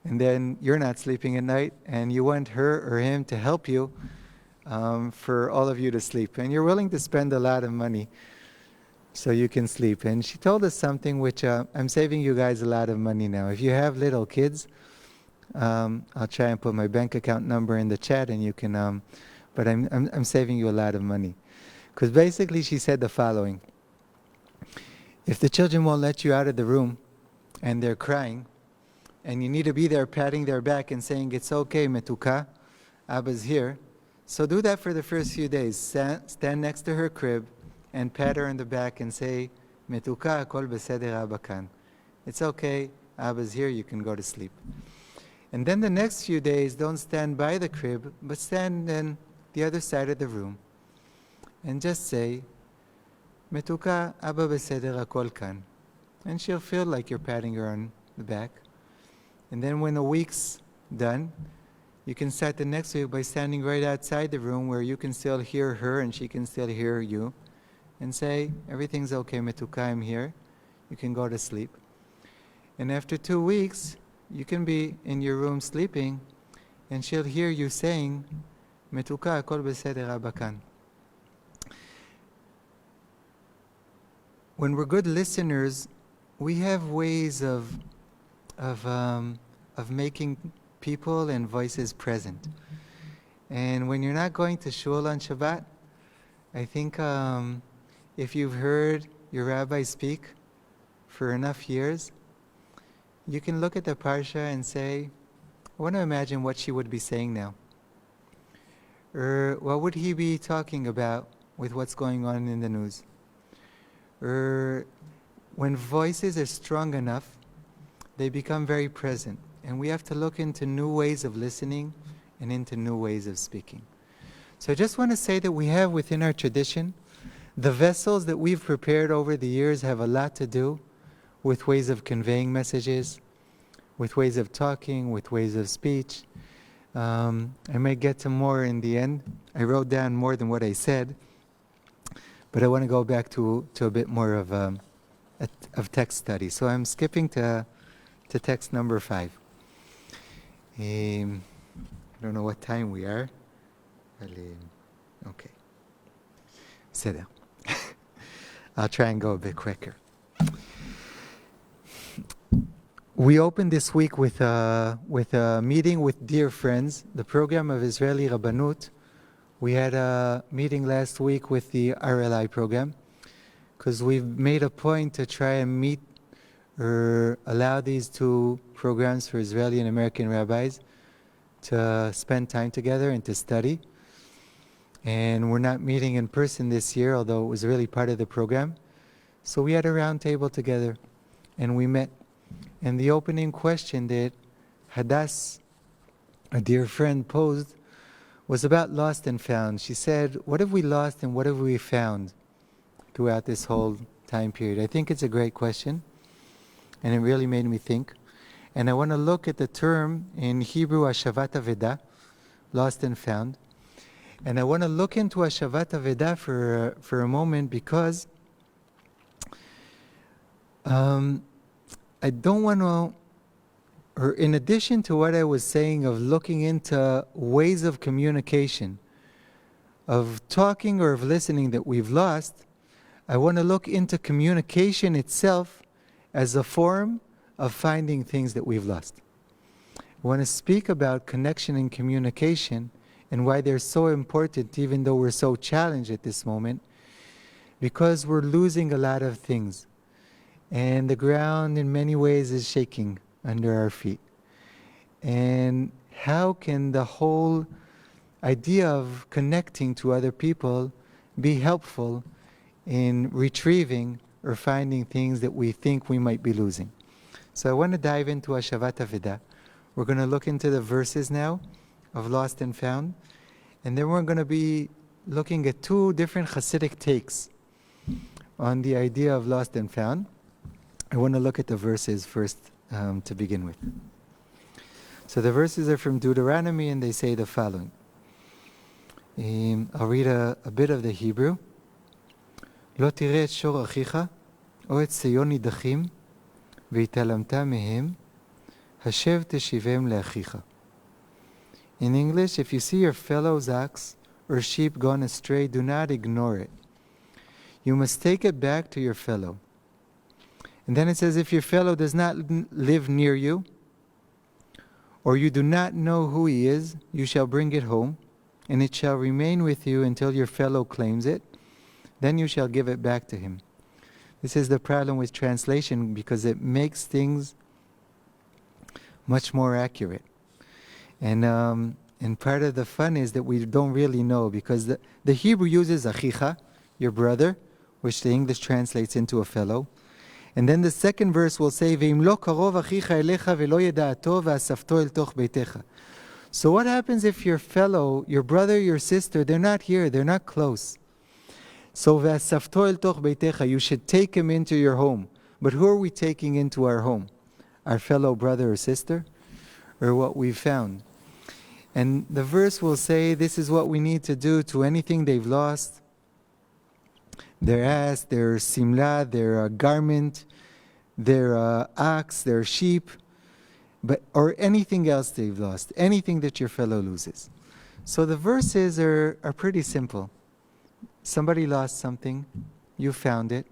and then you're not sleeping at night, and you want her or him to help you for all of you to sleep. And you're willing to spend a lot of money so you can sleep. And she told us something which I'm saving you guys a lot of money now. If you have little kids, I'll try and put my bank account number in the chat, and you can, but I'm saving you a lot of money. Because basically she said the following: if the children won't let you out of the room and they're crying, and you need to be there patting their back and saying, it's okay, Metuka, Abba's here. So do that for the first few days. Stand next to her crib and pat her on the back and say, Metuka, akol beseder, Abba kan. It's okay, Abba's here, you can go to sleep. And then the next few days, don't stand by the crib, but stand on the other side of the room and just say, Metuka, Abba beseder, akol kan. And she'll feel like you're patting her on the back. And then when a week's done, you can start the next week by standing right outside the room where you can still hear her and she can still hear you, and say, everything's okay, Metuka, I'm here. You can go to sleep. And after 2 weeks, you can be in your room sleeping, and she'll hear you saying, Metuka, akol beseder, Abba kan. When we're good listeners, we have ways of making people and voices present. And when you're not going to shul on Shabbat, I think if you've heard your rabbi speak for enough years, you can look at the parsha and say, I want to imagine what she would be saying now. Or what would he be talking about with what's going on in the news? Or when voices are strong enough, they become very present. And we have to look into new ways of listening and into new ways of speaking. So I just want to say that we have within our tradition, the vessels that we've prepared over the years have a lot to do with ways of conveying messages, with ways of talking, with ways of speech. I may get to more in the end. I wrote down more than what I said, but I want to go back to a bit more of text study. So I'm skipping to text number 5. I don't know what time we are. Okay. בסדר. I'll try and go a bit quicker. We opened this week with a meeting with dear friends, the program of Israeli Rabbanut. We had a meeting last week with the RLI program, because we've made a point to try and meet or allow these 2 programs for Israeli and American rabbis to spend time together and to study. And we're not meeting in person this year, although it was really part of the program. So we had a round table together, and we met. And the opening question that Hadass, a dear friend, posed was about lost and found. She said, what have we lost and what have we found throughout this whole time period? I think it's a great question, and it really made me think. And I want to look at the term in Hebrew, Hashavat Aveda, lost and found. And I want to look into Hashavat Aveda for a moment because I don't want to, or in addition to what I was saying of looking into ways of communication, of talking or of listening that we've lost, I want to look into communication itself as a form of finding things that we've lost. I want to speak about connection and communication and why they're so important even though we're so challenged at this moment, because we're losing a lot of things. And the ground in many ways is shaking under our feet. And how can the whole idea of connecting to other people be helpful in retrieving or finding things that we think we might be losing? So I want to dive into Hashavat Aveda. We're going to look into the verses now of Lost and Found. And then we're going to be looking at two different Hasidic takes on the idea of Lost and Found. I want to look at the verses first to begin with. So the verses are from Deuteronomy and they say the following. I'll read a bit of the Hebrew. לא תראה את שור אחיך או את ציון נידחים והתעלמת מהם השב תשיבם לאחיך. In English, if you see your fellow's ox or sheep gone astray, do not ignore it. You must take it back to your fellow. And then it says, if your fellow does not live near you, or you do not know who he is, you shall bring it home, and it shall remain with you until your fellow claims it. Then you shall give it back to him. This is the problem with translation, because it makes things much more accurate. And part of the fun is that we don't really know, because the Hebrew uses achicha, your brother, which the English translates into a fellow. And then the second verse will say, "Ve'im lo karov achicha elecha ve'lo yeda'ato ve'asafto el toch beitecha." So what happens if your fellow, your brother, your sister, they're not here, they're not close? So ve'asafto el toch beitecha, you should take him into your home. But who are we taking into our home? Our fellow brother or sister? Or what we've found? And the verse will say, this is what we need to do to anything they've lost. Their ass, their simla, their garment, their ox, their sheep, or anything else they've lost, anything that your fellow loses. So the verses are pretty simple. Somebody lost something, you found it.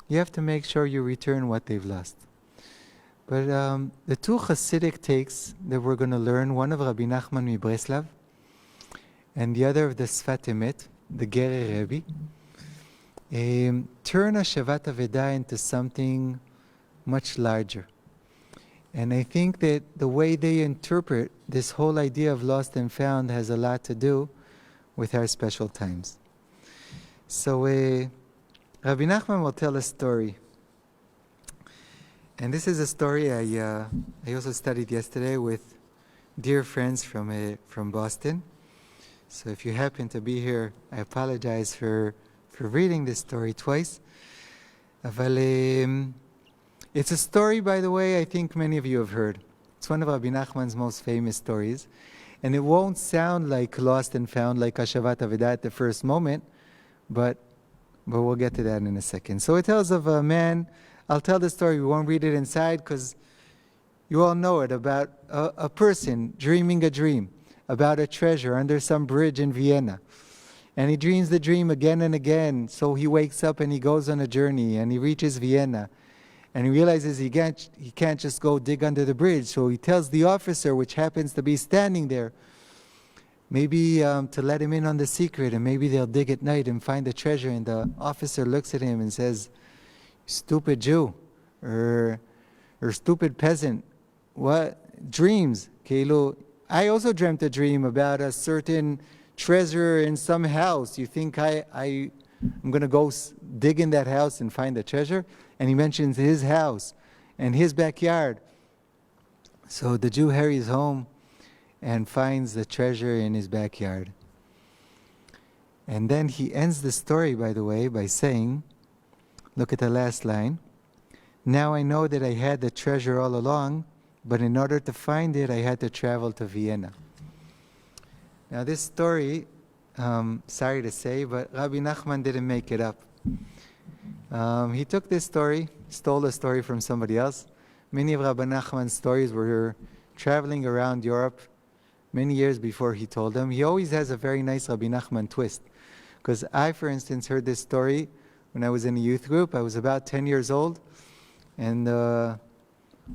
You have to make sure you return what they've lost. But the two Hasidic takes that we're going to learn, one of Rabbi Nachman Mibreslav, and the other of the Sfat Emet, the Gerer Rebbe, turn Hashavat Aveda into something much larger. And I think that the way they interpret this whole idea of lost and found has a lot to do with our special times. So Rabbi Nachman will tell a story. And this is a story I also studied yesterday with dear friends from Boston. So if you happen to be here, I apologize for reading this story twice. It's a story, by the way, I think many of you have heard. It's one of Rabbi Nachman's most famous stories. And it won't sound like lost and found, like Hashavat Aveda at the first moment, but we'll get to that in a second. So it tells of a man. I'll tell the story, we won't read it inside because you all know it, about a person dreaming a dream about a treasure under some bridge in Vienna. And he dreams the dream again and again, so he wakes up and he goes on a journey and he reaches Vienna. And he realizes he can't just go dig under the bridge, so he tells the officer, which happens to be standing there, maybe to let him in on the secret, and maybe they'll dig at night and find the treasure. And the officer looks at him and says, "Stupid Jew, or stupid peasant, what dreams? Keilu, I also dreamt a dream about a certain treasure in some house. You think I'm going to go dig in that house and find the treasure?" And he mentions his house. and his backyard. So the Jew hurries home and finds the treasure in his backyard. And then he ends the story, by the way, by saying, look at the last line, "Now I know that I had the treasure all along, but in order to find it, I had to travel to Vienna." Now this story, sorry to say, but Rabbi Nachman didn't make it up. He took this story, stole the story from somebody else. Many of Rabbi Nachman's stories were traveling around Europe many years before he told them. He always has a very nice Rabbi Nachman twist. Because I, for instance, heard this story when I was in a youth group. I was about 10 years old, and the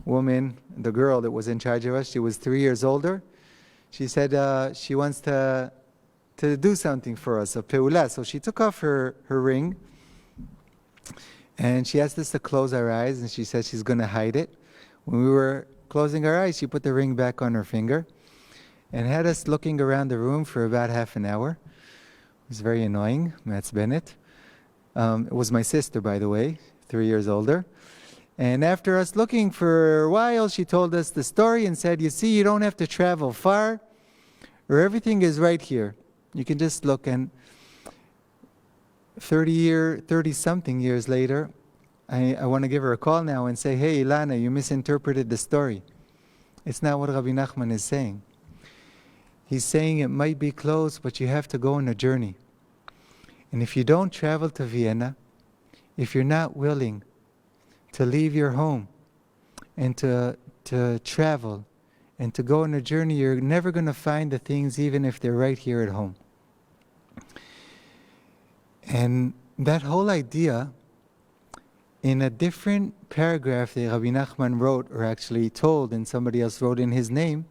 woman, the girl that was in charge of us, she was 3 years older. She said she wants to do something for us, a peula. So she took off her ring, and she asked us to close our eyes, and she said she's going to hide it. When we were closing our eyes, she put the ring back on her finger and had us looking around the room for about half an hour. It was very annoying, Matt's Bennett. It was my sister, by the way, 3 years older. And after us looking for a while, she told us the story and said, "You see, you don't have to travel far, or everything is right here. You can just look." And 30-something years later, I want to give her a call now and say, "Hey, Ilana, you misinterpreted the story. It's not what Rabbi Nachman is saying. He's saying it might be close, but you have to go on a journey. And if you don't travel to Vienna, if you're not willing to leave your home and to travel and to go on a journey, you're never going to find the things even if they're right here at home." And that whole idea, in a different paragraph that Rabbi Nachman wrote, or actually told, and somebody else wrote in his name,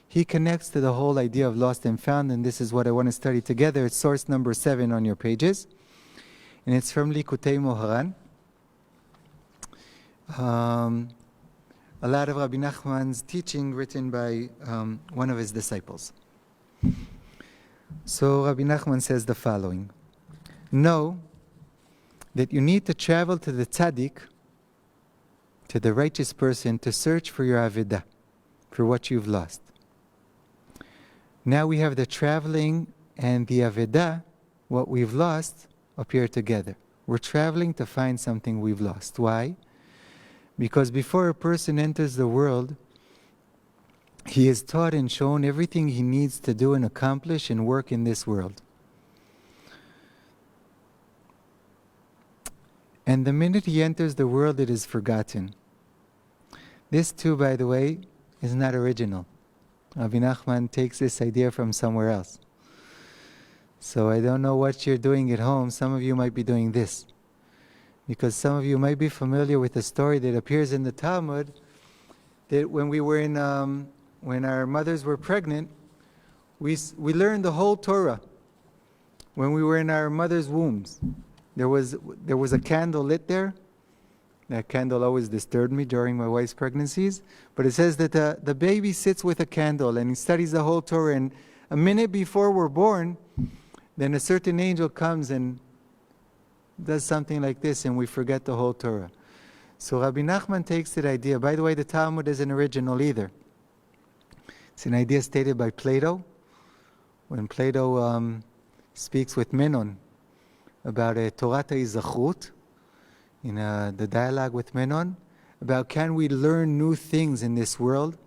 he connects to the whole idea of lost and found, and this is what I want to study together. It's source number 7 on your pages, and it's from Likutei Moharan. A lot of Rabbi Nachman's teaching written by one of his disciples. So Rabbi Nachman says the following: "Know that you need to travel to the tzaddik, to the righteous person, to search for your avedah, for what you've lost. Now we have the traveling and the avedah, what we've lost, appear together. We're traveling to find something we've lost. Why? Because before a person enters the world, he is taught and shown everything he needs to do and accomplish and work in this world. And the minute he enters the world, it is forgotten." This too, by the way, is not original. Rabbi Nachman takes this idea from somewhere else. So I don't know what you're doing at home. Some of you might be doing this. Because some of you might be familiar with a story that appears in the Talmud, that when we were when our mothers were pregnant, we learned the whole Torah. When we were in our mother's wombs, there was a candle lit there. That candle always disturbed me during my wife's pregnancies. But it says that the baby sits with a candle and he studies the whole Torah. And a minute before we're born, then a certain angel comes and does something like this, and we forget the whole Torah. So Rabbi Nachman takes that idea. By the way, the Talmud isn't original either. It's an idea stated by Plato. When Plato speaks with Menon about Torah Izachut, in the dialogue with Menon, about can we learn new things in this world.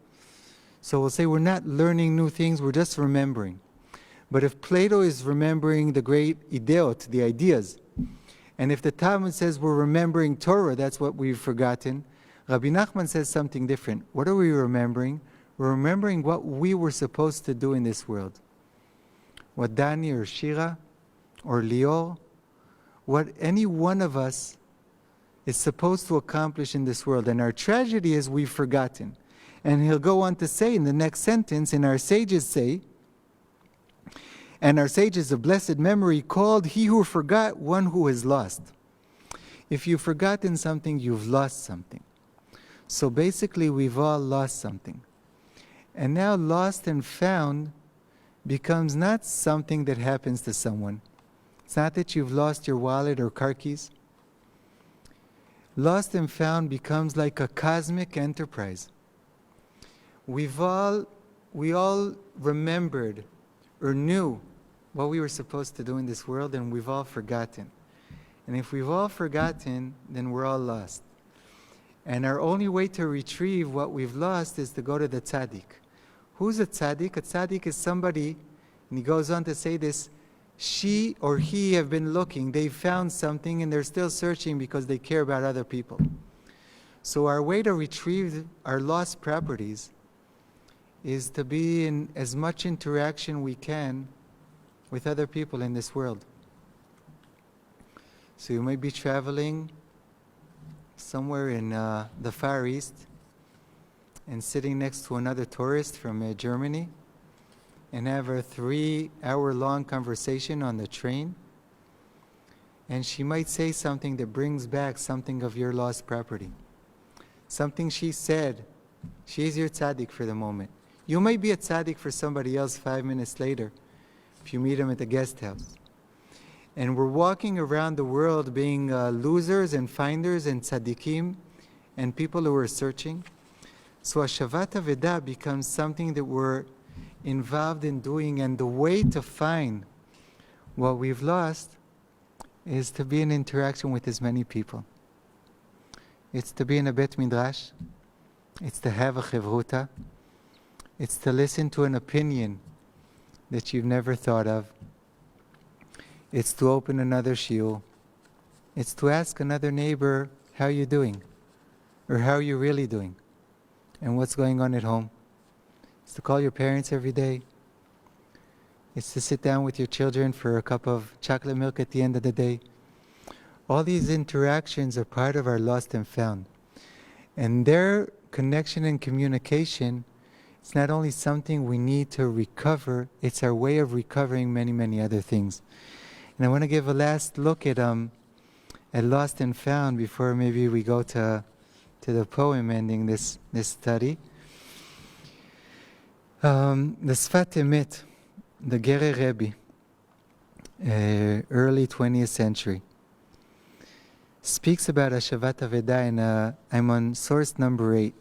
So we'll say we're not learning new things, we're just remembering. But if Plato is remembering the great ideot, the ideas, and if the Talmud says we're remembering Torah, that's what we've forgotten, Rabbi Nachman says something different. What are we remembering? We're remembering what we were supposed to do in this world. What Dani or Shira or Lior, what any one of us is supposed to accomplish in this world. And our tragedy is we've forgotten. And he'll go on to say in the next sentence, and our sages say, and our sages of blessed memory called he who forgot one who is lost. If you've forgotten something, you've lost something. So basically, we've all lost something. And now lost and found becomes not something that happens to someone. It's not that you've lost your wallet or car keys. Lost and Found becomes like a cosmic enterprise. We all remembered or knew what we were supposed to do in this world, and we've all forgotten. And if we've all forgotten, then we're all lost. And our only way to retrieve what we've lost is to go to the tzaddik. Who's a tzaddik? A tzaddik is somebody, and he goes on to say this, she or he have been looking, they've found something, and they're still searching because they care about other people. So our way to retrieve our lost properties is to be in as much interaction we can with other people in this world. So you might be traveling somewhere in the Far East and sitting next to another tourist from Germany and have a 3-hour-long conversation on the train, and she might say something that brings back something of your lost property. Something she said. She's your tzaddik for the moment. You might be a tzaddik for somebody else 5 minutes later if you meet him at the guest house. And we're walking around the world being losers and finders and tzaddikim and people who are searching. So Hashavat Avedah becomes something that we're involved in doing, and the way to find what we've lost is to be in interaction with as many people. It's to be in a Bet Midrash. It's to have a chevruta. It's to listen to an opinion that you've never thought of. It's to open another shiur. It's to ask another neighbor, how you doing? Or how are you really doing? And what's going on at home? It's to call your parents every day. It's to sit down with your children for a cup of chocolate milk at the end of the day. All these interactions are part of our lost and found. And their connection and communication, it's not only something we need to recover, it's our way of recovering many, many other things. And I want to give a last look at lost and found before maybe we go to the poem ending this study. The Sfat Emet, the Gerer Rebbe, early 20th century, speaks about Hashavat Avedah, and I'm on source number 8,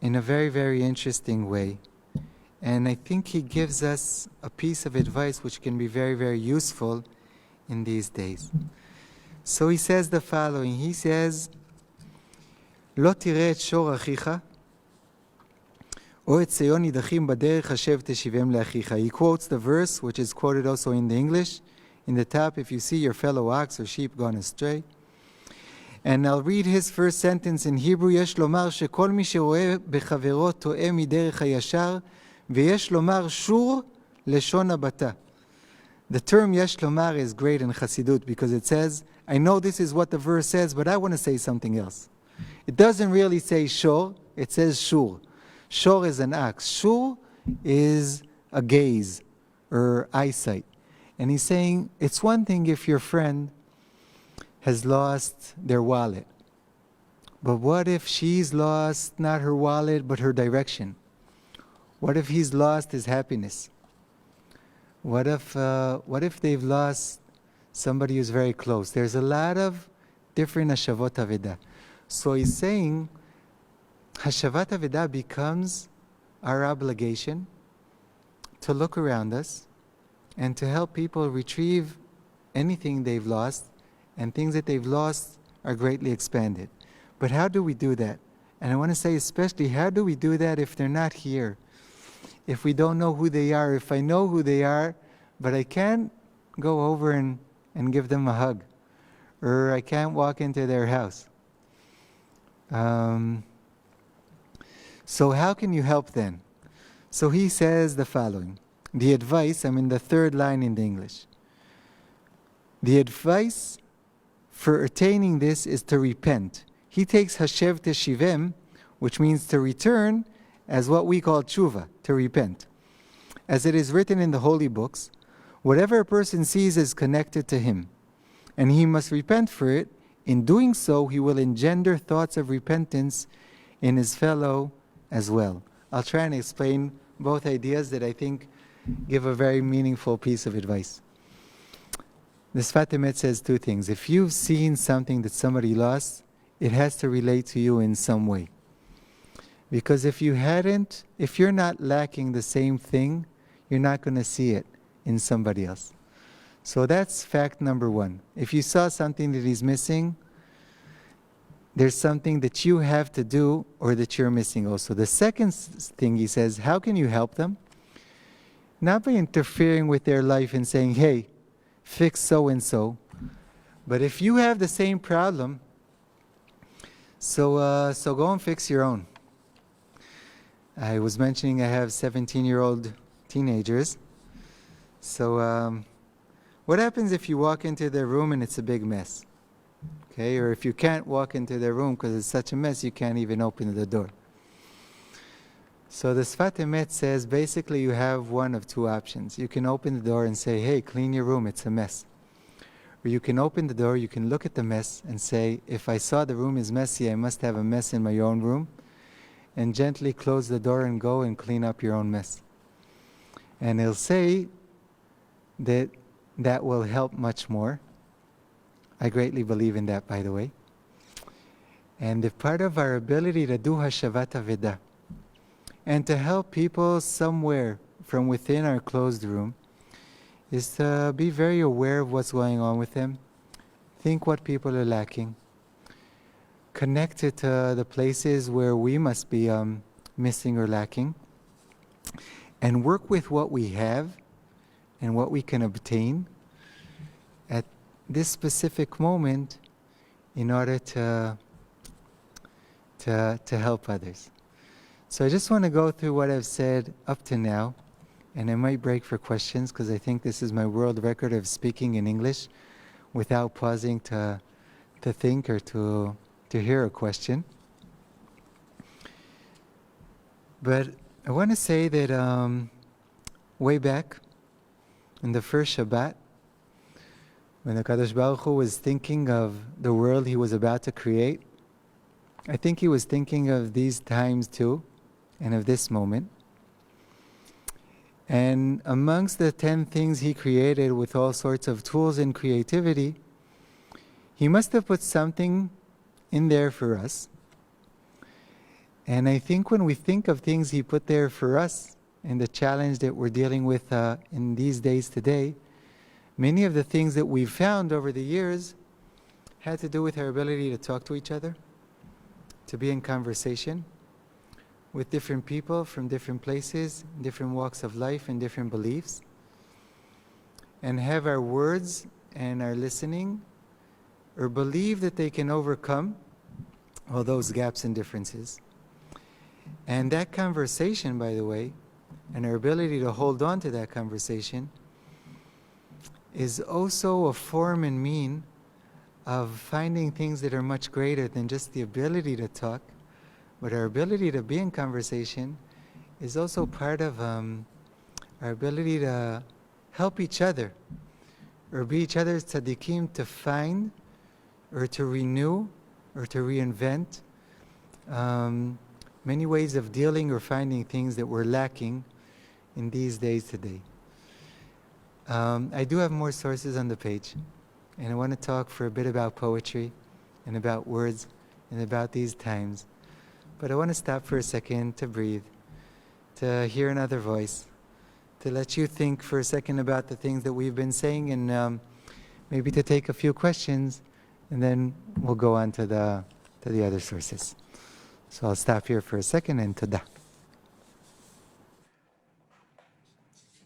in a very, very interesting way. And I think he gives us a piece of advice which can be very, very useful in these days. So he says the following. He says, "Lo tireh et shor achicha, o et seyon nidachim baderech hashev teshivem leachicha." He quotes the verse, which is quoted also in the English, in the top, if you see your fellow ox or sheep gone astray. And I'll read his first sentence in Hebrew. יש לומר שכל מי שרואה בחברו טועה מדרך הישר, ויש לומר שור לשון הבטה. The term יש לומר is great in Chassidut because it says, I know this is what the verse says, but I want to say something else. It doesn't really say shor, it says shur. Shor is an ox. Shur is a gaze or eyesight. And he's saying, it's one thing if your friend has lost their wallet. But what if she's lost not her wallet, but her direction? What if he's lost his happiness? What if they've lost somebody who's very close? There's a lot of different Hashavot Avedah. So he's saying, Hashavat Avedah becomes our obligation to look around us and to help people retrieve anything they've lost, and things that they've lost are greatly expanded. But how do we do that? And I want to say especially, how do we do that if they're not here? If we don't know who they are, if I know who they are, but I can't go over and give them a hug, or I can't walk into their house. So how can you help then? So he says the following. The advice, I'm in the third line in the English. The advice for attaining this is to repent. He takes Hashev Teshivem, which means to return, as what we call tshuva, to repent. As it is written in the holy books, whatever a person sees is connected to him, and he must repent for it. In doing so, he will engender thoughts of repentance in his fellow as well. I'll try and explain both ideas that I think give a very meaningful piece of advice. The Sfat Emet says two things. If you've seen something that somebody lost, it has to relate to you in some way. Because if you're not lacking the same thing, you're not going to see it in somebody else. So that's fact number one. If you saw something that he's missing, there's something that you have to do or that you're missing also. The second thing he says, how can you help them? Not by interfering with their life and saying, hey, fix so-and-so. But if you have the same problem, so go and fix your own. I was mentioning I have 17-year-old teenagers. So what happens if you walk into their room and it's a big mess? Okay, or if you can't walk into their room because it's such a mess, you can't even open the door. So the Sfat Emet says basically you have one of two options. You can open the door and say, hey, clean your room, it's a mess. Or you can open the door, you can look at the mess and say, if I saw the room is messy, I must have a mess in my own room. And gently close the door and go and clean up your own mess. And he'll say that that will help much more. I greatly believe in that, by the way. And if part of our ability to do Hashavat Avedah and to help people somewhere from within our closed room is to be very aware of what's going on with them, think what people are lacking, connect it to the places where we must be missing or lacking, and work with what we have and what we can obtain at this specific moment in order to help others. So I just want to go through what I've said up to now, and I might break for questions because I think this is my world record of speaking in English without pausing to think or to hear a question. But I want to say that way back in the first Shabbat, when the Kadosh Baruch Hu was thinking of the world he was about to create, I think he was thinking of these times too, and of this moment. And amongst the 10 things he created with all sorts of tools and creativity, he must have put something in there for us. And I think when we think of things he put there for us and the challenge that we're dealing with in these days today, many of the things that we've found over the years had to do with our ability to talk to each other, to be in conversation with different people from different places, different walks of life and different beliefs, and have our words and our listening or believe that they can overcome all those gaps and differences. And that conversation, by the way, and our ability to hold on to that conversation is also a form and mean of finding things that are much greater than just the ability to talk, but our ability to be in conversation is also part of our ability to help each other or be each other's tzaddikim to find or to renew or to reinvent many ways of dealing or finding things that we're lacking in these days today. I do have more sources on the page, and I want to talk for a bit about poetry and about words and about these times. But I want to stop for a second to breathe, to hear another voice, to let you think for a second about the things that we've been saying, and maybe to take a few questions, and then we'll go on to the other sources. So I'll stop here for a second, and tada.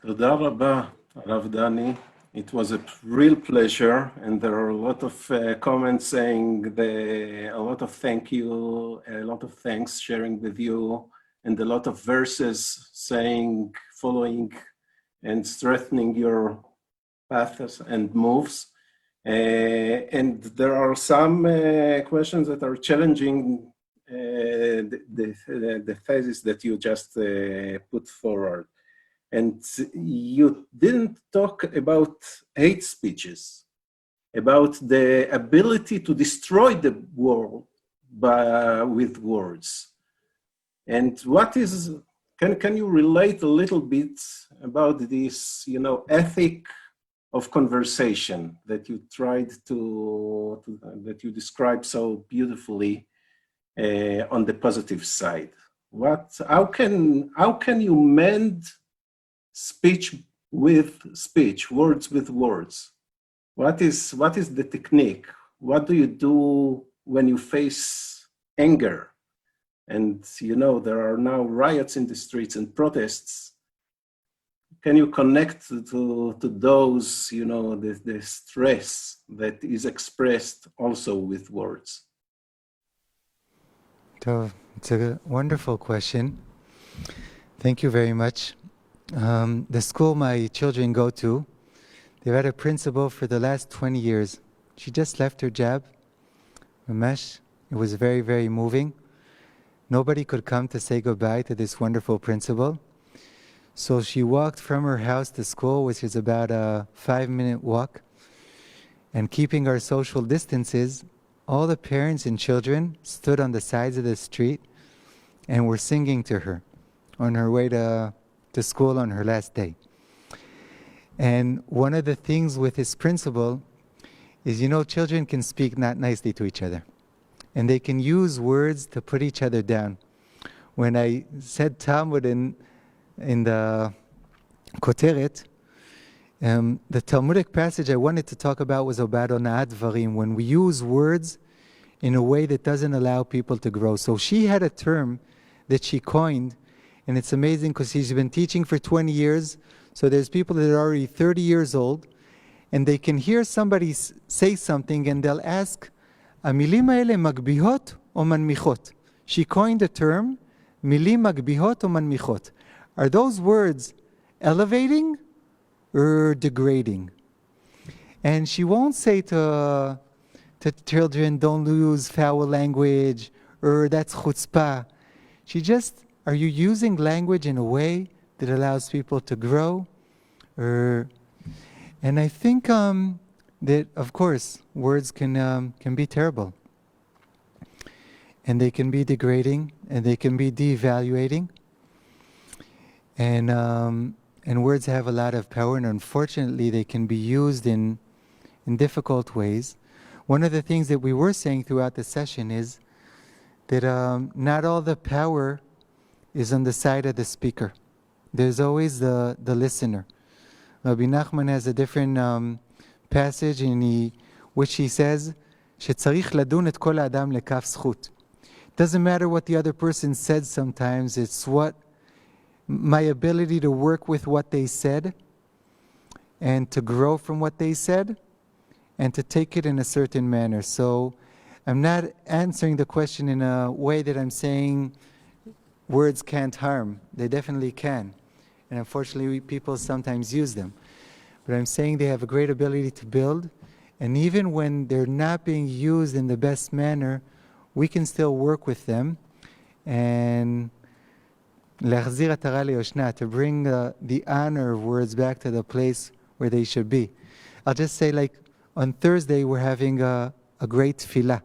תודה רבה, הרב דני. It was a real pleasure, and there are a lot of comments saying a lot of thank you, a lot of thanks sharing with you, and a lot of verses saying, following and strengthening your paths and moves. And there are some questions that are challenging the thesis that you just put forward. And you didn't talk about hate speeches, about the ability to destroy the world with words. And what is, can you relate a little bit about this, ethic of conversation that you tried that you described so beautifully on the positive side. How can you mend speech with speech, words with words? What is the technique? What do you do when you face anger? And there are now riots in the streets and protests. Can you connect to those, the stress that is expressed also with words? So it's a wonderful question. Thank you very much. The school my children go to, they've had a principal for the last 20 years. She just left her job. Ramesh, it was very, very moving. Nobody could come to say goodbye to this wonderful principal. So she walked from her house to school, which is about a 5-minute walk. And keeping our social distances, all the parents and children stood on the sides of the street and were singing to her on her way to school on her last day. And one of the things with this principle is, children can speak not nicely to each other. And they can use words to put each other down. When I said Talmud in the Koteret, the Talmudic passage I wanted to talk about was about Ona'at Dvarim, when we use words in a way that doesn't allow people to grow. So she had a term that she coined, and it's amazing because she's been teaching for 20 years, so there's people that are already 30 years old, and they can hear somebody say something and they'll ask, המילים האלה מגביהות או מנמיכות? She coined the term, מילים מגביהות או מנמיכות. Are those words elevating or degrading? And she won't say to children, don't use foul language, or that's chutzpah. She just, are you using language in a way that allows people to grow? And I think that, of course, words can be terrible. And they can be degrading, and they can be devaluating. And words have a lot of power, and unfortunately they can be used in difficult ways. One of the things that we were saying throughout the session is that not all the power is on the side of the speaker. There's always the listener. Rabbi Nachman has a different passage in which he says, שצריך לדון את כל האדם לכף זכות. Doesn't matter what the other person said sometimes, it's what my ability to work with what they said and to grow from what they said and to take it in a certain manner. So I'm not answering the question in a way that I'm saying words can't harm. They definitely can. And unfortunately, people sometimes use them. But I'm saying they have a great ability to build. And even when they're not being used in the best manner, we can still work with them and להחזיר עטרה ליושנה, to bring the honor of words back to the place where they should be. I'll just say, like, on Thursday we're having a great tefillah.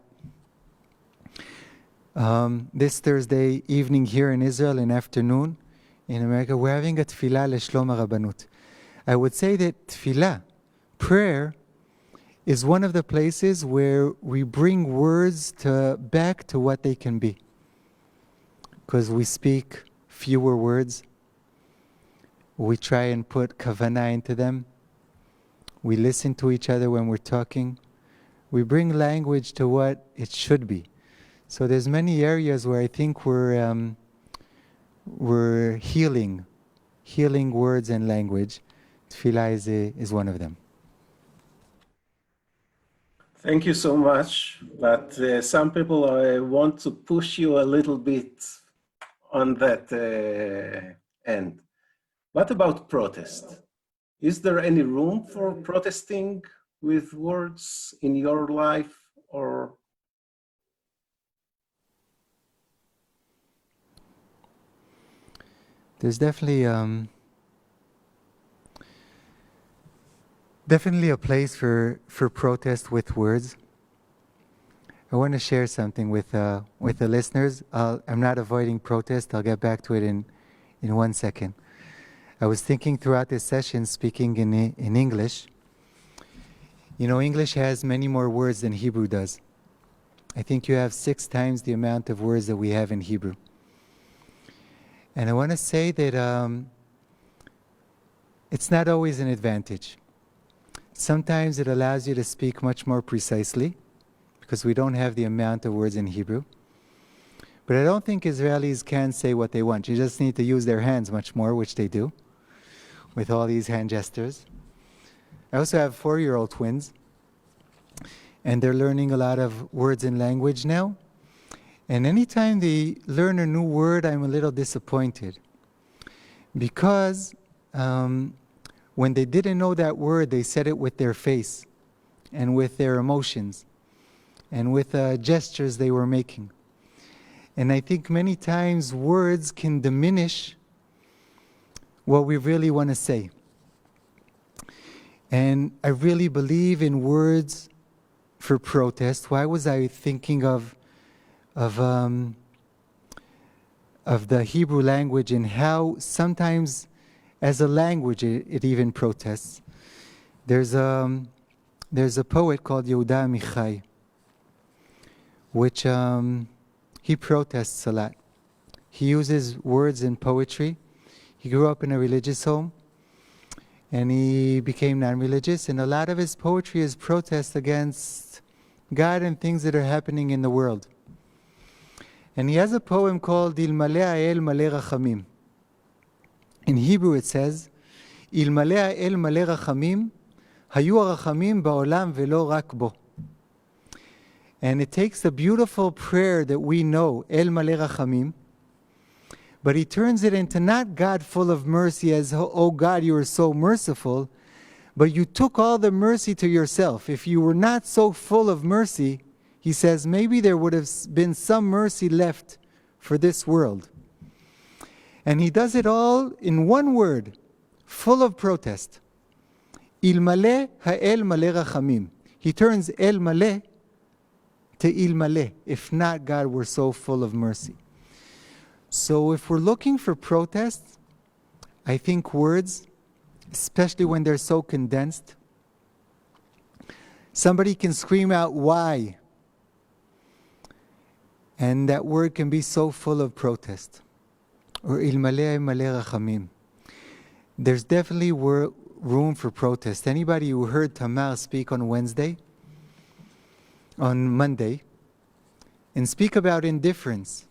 This Thursday evening here in Israel, in afternoon in America, we're having a tefillah לשלום הרבנות. I would say that tefillah, prayer, is one of the places where we bring words back to what they can be. Because we speak fewer words. We try and put kavanah into them. We listen to each other when we're talking. We bring language to what it should be. So there's many areas where I think we're healing words and language. Tefillah is one of them. Thank you so much. But some people want to push you a little bit on that end. What about protest? Is there any room for protesting with words in your life, or? There's definitely a place for protest with words. I want to share something with the listeners. I'm not avoiding protest. I'll get back to it in 1 second. I was thinking throughout this session, speaking in English, You know, English has many more words than Hebrew does. I think you have 6 times the amount of words that we have in Hebrew. And I want to say that it's not always an advantage. Sometimes it allows you to speak much more precisely, because we don't have the amount of words in Hebrew. But I don't think Israelis can say what they want. You just need to use their hands much more, which they do, with all these hand gestures. I also have 4-year-old twins, and they're learning a lot of words in language now. And anytime they learn a new word, I'm a little disappointed. Because when they didn't know that word, they said it with their face, and with their emotions, and with gestures they were making. And I think many times words can diminish what we really want to say. And I really believe in words for protest. Why was I thinking of the Hebrew language and how sometimes as a language it even protests? There's a poet called Yehuda Amichai, which he protests a lot. He uses words in poetry. He grew up in a religious home, and he became non-religious, and a lot of his poetry is protest against God and things that are happening in the world. And he has a poem called Ilmale Ha'el Male Rachamim. In Hebrew it says, Ilmale Ha'el Male Rachamim, Hayu Rachamim Ba'olam Velo Rak Bo. And it takes the beautiful prayer that we know, El Male Rachamim, but he turns it into not God full of mercy as, oh God, you are so merciful, but you took all the mercy to yourself. If you were not so full of mercy, he says, maybe there would have been some mercy left for this world. And he does it all in one word, full of protest. Ilmale ha'el male rachamim. He turns el male to ilmale, if not God were so full of mercy. So if we're looking for protests, I think words, especially when they're so condensed, somebody can scream out why, and that word can be so full of protest. Or ilmale male rachamim. There's definitely room for protest. Anybody who heard Tamar speak on Monday, and speak about indifference,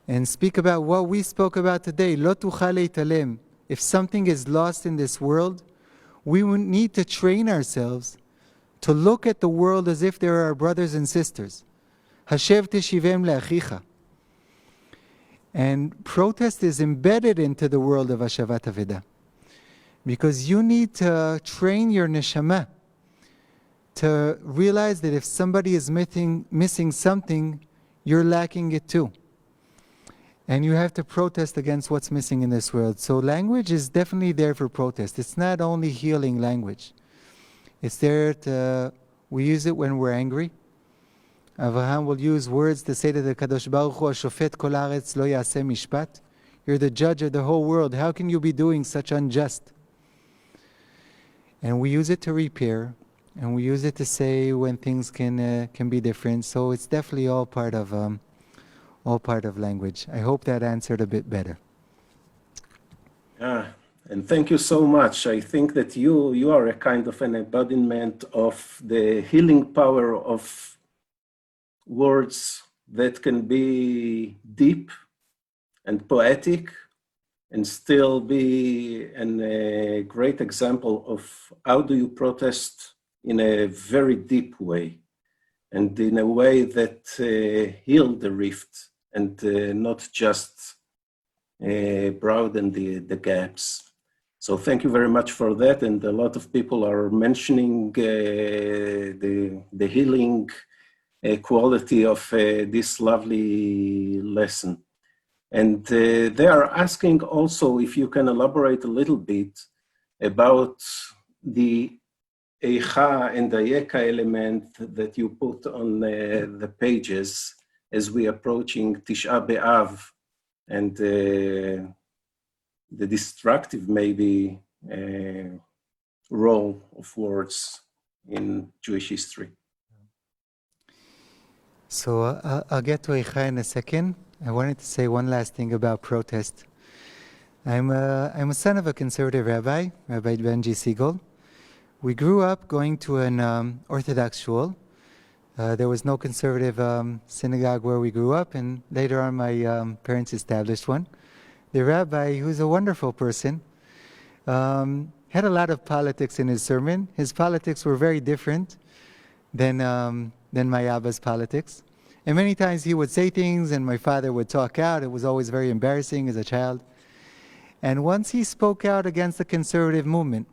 and speak about what we spoke about today, lo tuchal leitalem. If something is lost in this world, we need to train ourselves to look at the world as if they are our brothers and sisters. Hashev teshivem le'achicha. And protest is embedded into the world of Hashavat Aveda. Because you need to train your neshama to realize that if somebody is missing something, you're lacking it too. And you have to protest against what's missing in this world. So language is definitely there for protest. It's not only healing language. It's there to, we use it when we're angry. Avraham will use words to say to the Kadosh Baruch Hu, Shofet kol haaretz lo yaseh mishpat. You're the judge of the whole world. How can you be doing such unjust? And we use it to repair, and we use it to say when things can be different. So it's definitely all part of language. I hope that answered a bit better. And thank you so much. I think that you are a kind of an embodiment of the healing power of words that can be deep and poetic and still be a great example of how do you protest in a very deep way and in a way that heal the rift and not just broaden the gaps. So thank you very much for that. And a lot of people are mentioning the healing quality of this lovely lesson. And they are asking also if you can elaborate a little bit about the Eicha and the Yeka element that you put on the pages as we approaching Tisha B'Av and the destructive maybe role of words in Jewish history. So I'll get to Eicha in a second. I wanted to say one last thing about protest. I'm a son of a conservative rabbi, Rabbi Benji Segal. We grew up going to an Orthodox shul. There was no conservative synagogue where we grew up, and later on my parents established one. The rabbi, who's a wonderful person, had a lot of politics in his sermon. His politics were very different than my Abba's politics. And many times he would say things and my father would talk out. It was always very embarrassing as a child. And once he spoke out against the conservative movement.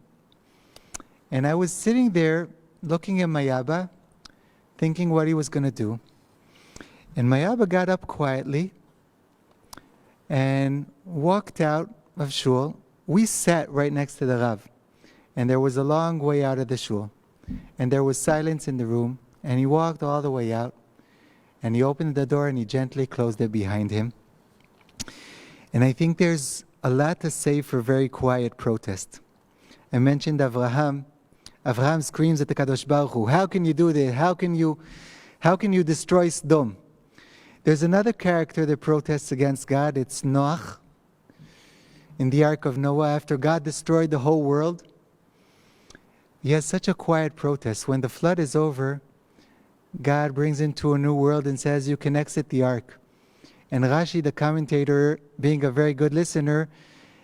And I was sitting there looking at my Abba, thinking what he was going to do. And my Abba got up quietly and walked out of shul. We sat right next to the Rav. And there was a long way out of the shul. And there was silence in the room. And he walked all the way out. And he opened the door and he gently closed it behind him. And I think there's a lot to say for very quiet protest. I mentioned Avraham. Avraham screams at the Kadosh Baruch Hu, how can you do this? How can you destroy Sodom? There's another character that protests against God. It's Noach. In the Ark of Noah, after God destroyed the whole world, he has such a quiet protest. When the flood is over, God brings him to a new world and says, you can exit the ark. And Rashi, the commentator, being a very good listener,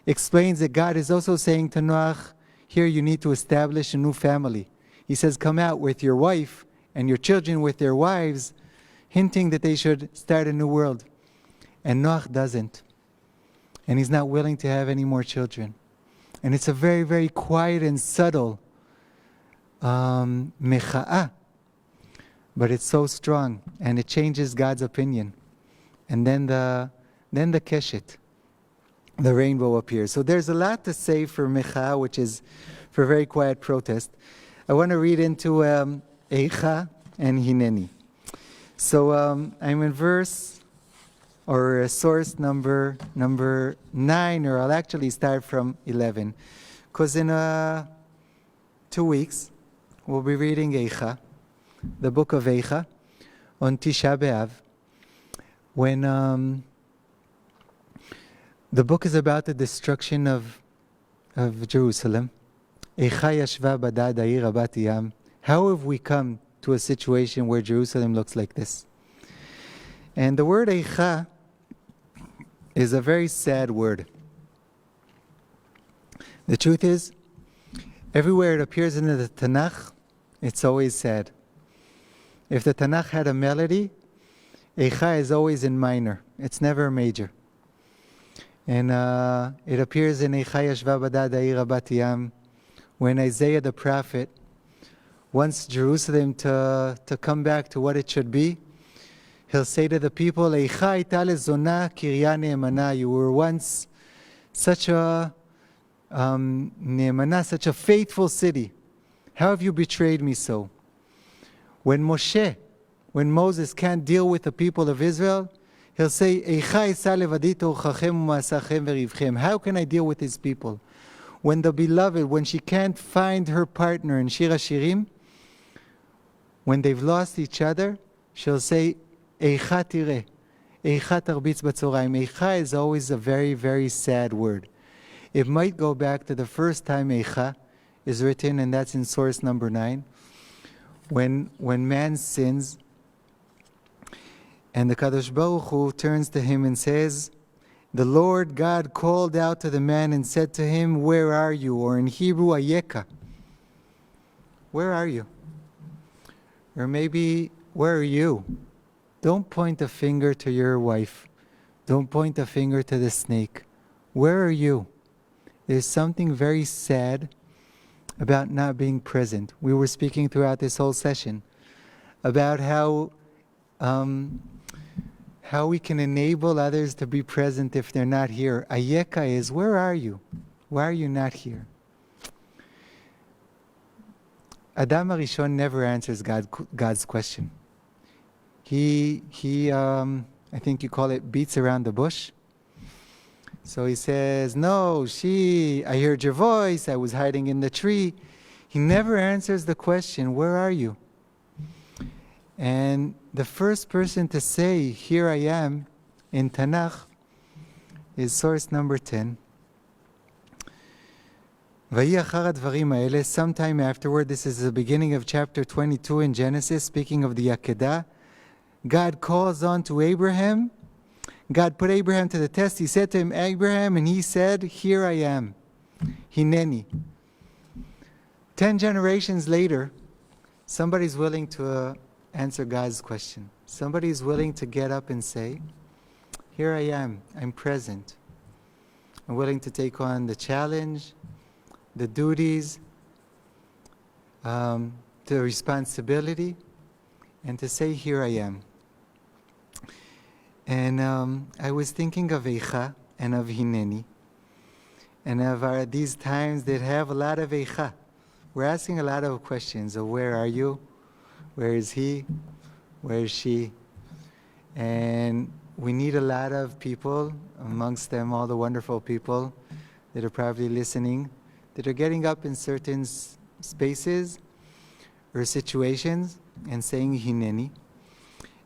explains that God is also saying to Noach, here you need to establish a new family. He says, come out with your wife and your children with their wives, hinting that they should start a new world. And Noach doesn't. And he's not willing to have any more children. And it's a very, very quiet and subtle mecha'ah. But it's so strong, and it changes God's opinion. And then the keshet, the rainbow appears. So there's a lot to say for Mecha, which is for very quiet protest. I want to read into Eicha and Hineni. So I'm in verse, or source number 9, or I'll actually start from 11. Because in 2 weeks, we'll be reading Eicha, the book of Eicha, on Tisha B'Av, when the book is about the destruction of Jerusalem. Eicha yashva badad ha'ir habat yam. How have we come to a situation where Jerusalem looks like this? And the word Eicha is a very sad word. The truth is, everywhere it appears in the Tanakh, it's always sad. If the Tanakh had a melody, Eicha is always in minor. It's never major. And it appears in Eicha yashva badad ha'ir habat yam, when Isaiah the prophet wants Jerusalem to come back to what it should be. He'll say to the people, Eicha ita lezona kirya ne'emana. You were once such a ne'emana, such a faithful city. How have you betrayed me so? When Moses can't deal with the people of Israel, he'll say, Eicha isa levadi torchachem u'ma'asachem v'rivchem. How can I deal with his people? When the beloved, when she can't find her partner in Shir HaShirim, when they've lost each other, she'll say, Eicha tireh, Eicha tarbitz b'tzorayim. Eicha is always a very, very sad word. It might go back to the first time Eicha is written, and that's in source number 9. When man sins, and the Kadosh Baruch Hu turns to him and says, the Lord God called out to the man and said to him, where are you? Or in Hebrew, Ayeka. Where are you? Or maybe, where are you? Don't point a finger to your wife. Don't point a finger to the snake. Where are you? There's something very sad about not being present. We were speaking throughout this whole session about how we can enable others to be present if they're not here. Ayeka is, where are you? Why are you not here? Adam HaRishon never answers God's question. He I think you call it beats around the bush. So he says, no, I heard your voice, I was hiding in the tree. He never answers the question, where are you? And the first person to say, here I am, in Tanakh, is source number 10. Sometime afterward, this is the beginning of chapter 22 in Genesis, speaking of the Yakedah, God calls on to Abraham. God put Abraham to the test. He said to him, Abraham, and he said, here I am, Hineni. 10 generations later, somebody's willing to answer God's question. Somebody's willing to get up and say, here I am, I'm present. I'm willing to take on the challenge, the duties, the responsibility, and to say, here I am. And I was thinking of Eicha and of Hineni, and of these times that have a lot of Eicha. We're asking a lot of questions of where are you? Where is he? Where is she? And we need a lot of people, amongst them all the wonderful people that are probably listening, that are getting up in certain spaces or situations and saying Hineni.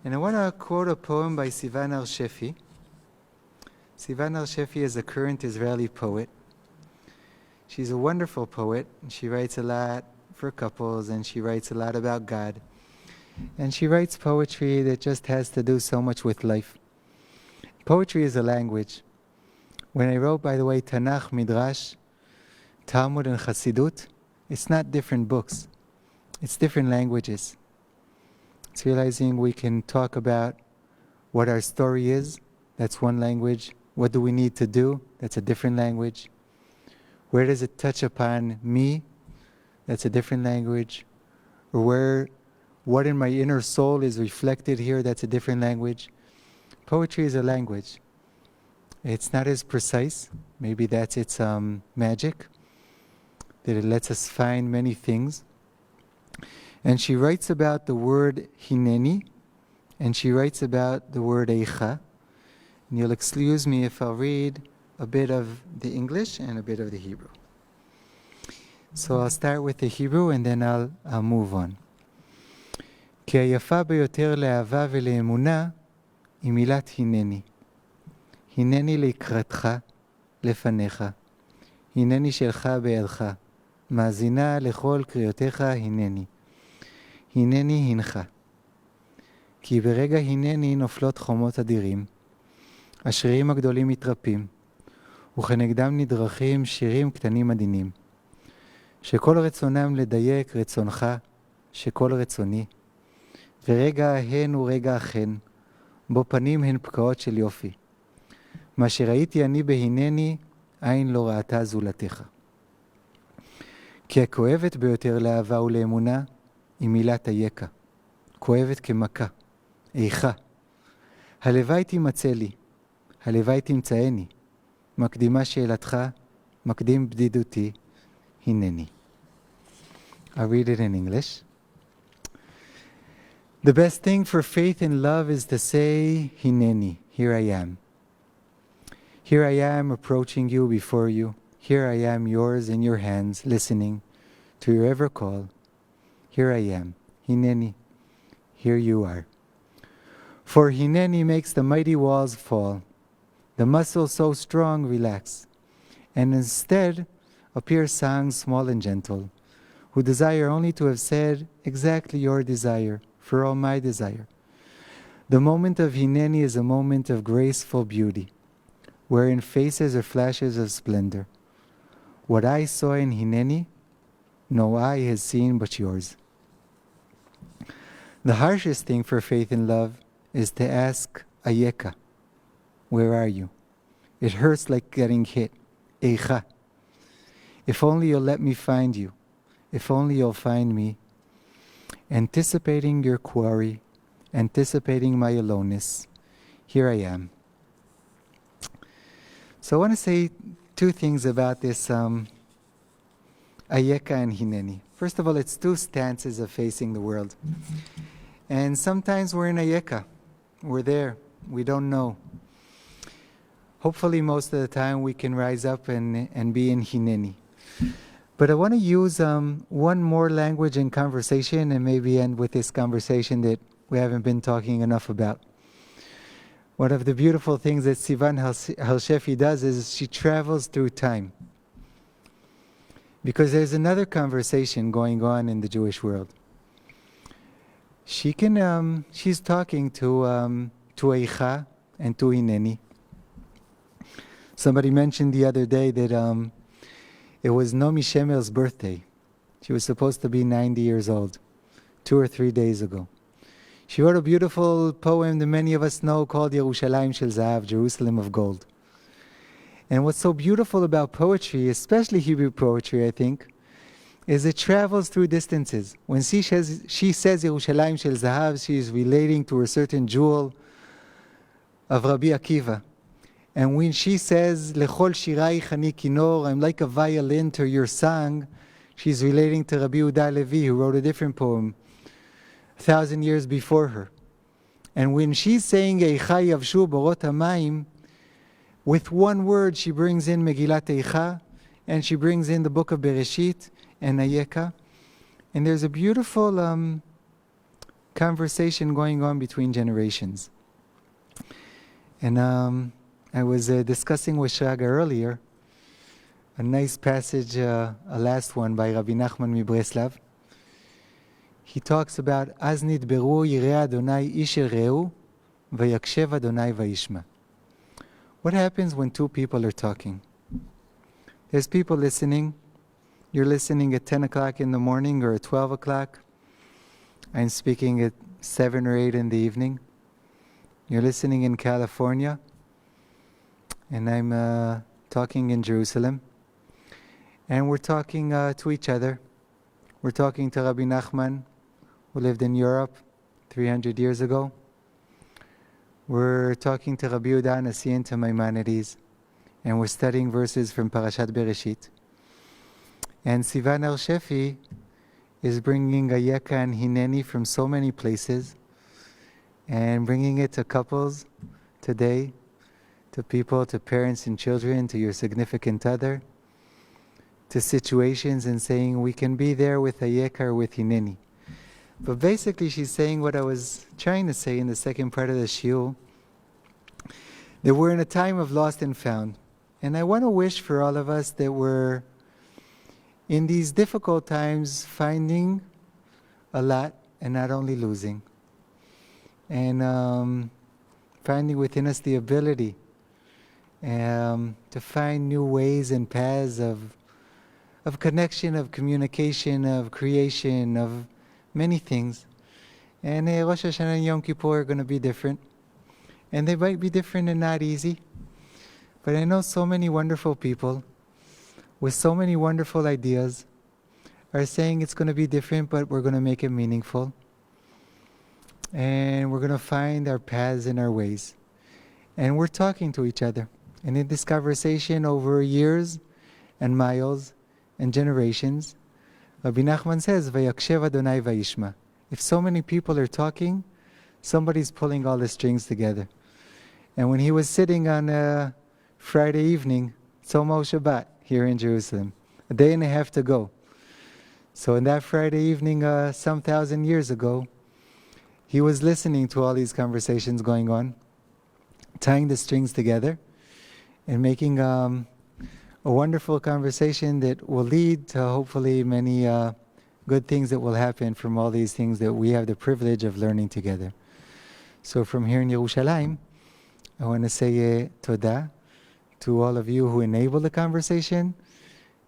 And I want to quote a poem by Sivan al-Shefi. Sivan al-Shefi is a current Israeli poet. She's a wonderful poet. She writes a lot for couples, and she writes a lot about God. And she writes poetry that just has to do so much with life. Poetry is a language. When I wrote, by the way, Tanakh, Midrash, Talmud, and Chassidut, it's not different books. It's different languages. It's realizing we can talk about what our story is. That's one language. What do we need to do? That's a different language. Where does it touch upon me? That's a different language. Or what in my inner soul is reflected here? That's a different language. Poetry is a language. It's not as precise. Maybe that's its magic, that it lets us find many things. And she writes about the word Hineni, and she writes about the word Eicha. And you'll excuse me if I'll read a bit of the English and a bit of the Hebrew. So I'll start with the Hebrew and then I'll move on. כי היפה ביותר לאהבה ולאמונה היא מילת הנני. הנני לקראתך, לפניך. הנני שלך בידך. מאזינה לכל קריאותיך הנני. הנני הנך. כי ברגע הנני נופלות חומות אדירים. השרירים הגדולים מתרפים. וכנגדם נדרכים שירים קטנים עדינים. שכל רצונם לדייק רצונך, שכל רצוני. ורגע ההן הוא רגע החן, בו פנים הן פקעות של יופי. מה שראיתי אני בהינני, עין לא ראתה זולתך. כי הכואבת ביותר לאהבה ולאמונה, היא מילת היקה. כואבת כמכה, איכה. הלוואי תמצא לי, הלוואי תמצאני. מקדימה שאלתך, מקדים בדידותי, הנני. I'll read it in English. The best thing for faith and love is to say, Hineni, here I am. Here I am approaching you before you. Here I am, yours in your hands, listening to your ever call. Here I am, Hineni, here you are. For Hineni makes the mighty walls fall. The muscles so strong relax, and instead appear songs small and gentle, who desire only to have said exactly your desire, for all my desire. The moment of Hineni is a moment of graceful beauty, wherein faces are flashes of splendor. What I saw in Hineni, no eye has seen but yours. The harshest thing for faith and love is to ask Ayeka, where are you? It hurts like getting hit. Eicha. If only you'll let me find you. If only you'll find me. Anticipating your quarry, anticipating my aloneness, here I am. So I want to say two things about this Ayeka and Hineni. First of all, it's two stances of facing the world. And sometimes we're in Ayeka. We're there. We don't know. Hopefully most of the time we can rise up and be in Hineni. But I want to use one more language in conversation and maybe end with this conversation that we haven't been talking enough about. One of the beautiful things that Sivan Halshefi does is she travels through time. Because there's another conversation going on in the Jewish world. She's talking to Eicha and to Hineni. Somebody mentioned the other day that it was Nomi Shemel's birthday. She was supposed to be 90 years old, 2 or 3 days ago. She wrote a beautiful poem that many of us know called Yerushalayim Shel Zahav, Jerusalem of Gold. And what's so beautiful about poetry, especially Hebrew poetry, I think, is it travels through distances. When she says Yerushalayim Shel Zahav, she is relating to a certain jewel of Rabbi Akiva. And when she says Lechol Shiraich Ani Kinor, I'm like a violin to your song, she's relating to Rabbi Yehuda Levi, who wrote a different poem 1,000 years before her. And when she's saying Eicha Yavshu Borot HaMayim, with one word she brings in Megillat Eicha, and she brings in the book of Bereshit and Ayeka. And there's a beautiful conversation going on between generations. And I was discussing with Shraga earlier a nice passage, a last one by Rabbi Nachman Mibreslav. He talks about Az nidberu yirei Adonai ish el reu vayakshev Adonai vayishma. What happens when two people are talking? There's people listening. You're listening at 10 o'clock in the morning or at 12 o'clock. I'm speaking at 7 or 8 in the evening. You're listening in California. And I'm talking in Jerusalem. And we're talking to each other. We're talking to Rabbi Nachman, who lived in Europe 300 years ago. We're talking to Rabbi Yehuda Nasi and to Maimonides, and we're studying verses from Parashat Bereshit. And Sivan Halshefi is bringing Ayeka and Hineni from so many places, and bringing it to couples today, to people, to parents and children, to your significant other, to situations, and saying we can be there with Ayeka or with Hineni. But basically she's saying what I was trying to say in the second part of the shiur, that we're in a time of lost and found. And I want to wish for all of us that we're in these difficult times finding a lot and not only losing. And finding within us the ability to find new ways and paths of connection, of communication, of creation, of many things. And Rosh Hashanah and Yom Kippur are going to be different. And they might be different and not easy. But I know so many wonderful people with so many wonderful ideas are saying it's going to be different, but we're going to make it meaningful. And we're going to find our paths and our ways. And we're talking to each other. And in this conversation over years and miles and generations, Rabbi Nachman says, Vayakshev Adonai vayishma. If so many people are talking, somebody's pulling all the strings together. And when he was sitting on a Friday evening, Tzom Shabbat here in Jerusalem, a day and a half to go. So in that Friday evening, some 1,000 years ago, he was listening to all these conversations going on, tying the strings together, and making a wonderful conversation that will lead to hopefully many good things that will happen from all these things that we have the privilege of learning together. So from here in Yerushalayim, I want to say toda to all of you who enabled the conversation,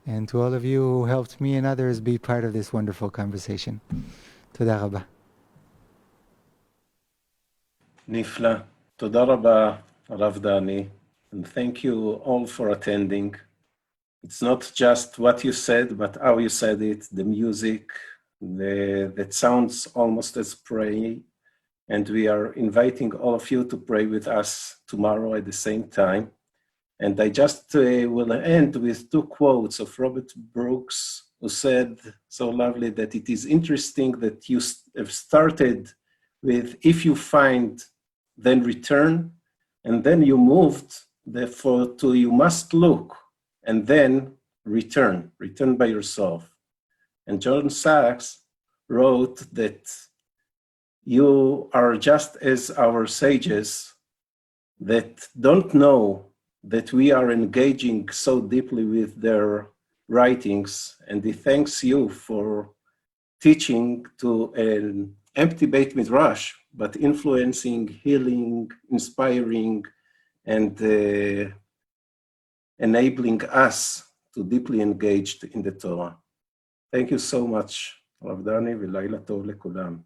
and to all of you who helped me and others be part of this wonderful conversation. Toda rabba. נפלא. תודה רבה, הרב דני, and thank you all for attending. It's not just what you said, but how you said it, the music, that sounds almost as praying. And we are inviting all of you to pray with us tomorrow at the same time. And I just will end with 2 quotes of Robert Brooks, who said so lovely that it is interesting that you have started with, if you find, then return, and then you moved, therefore, to you must look, and then return by yourself. And John Sachs wrote that you are just as our sages that don't know that we are engaging so deeply with their writings, and he thanks you for teaching to an empty Beit Midrash, but influencing, healing, inspiring, and enabling us to deeply engage in the Torah. Thank you so much, Rav Dani, v'layla tov lekulam.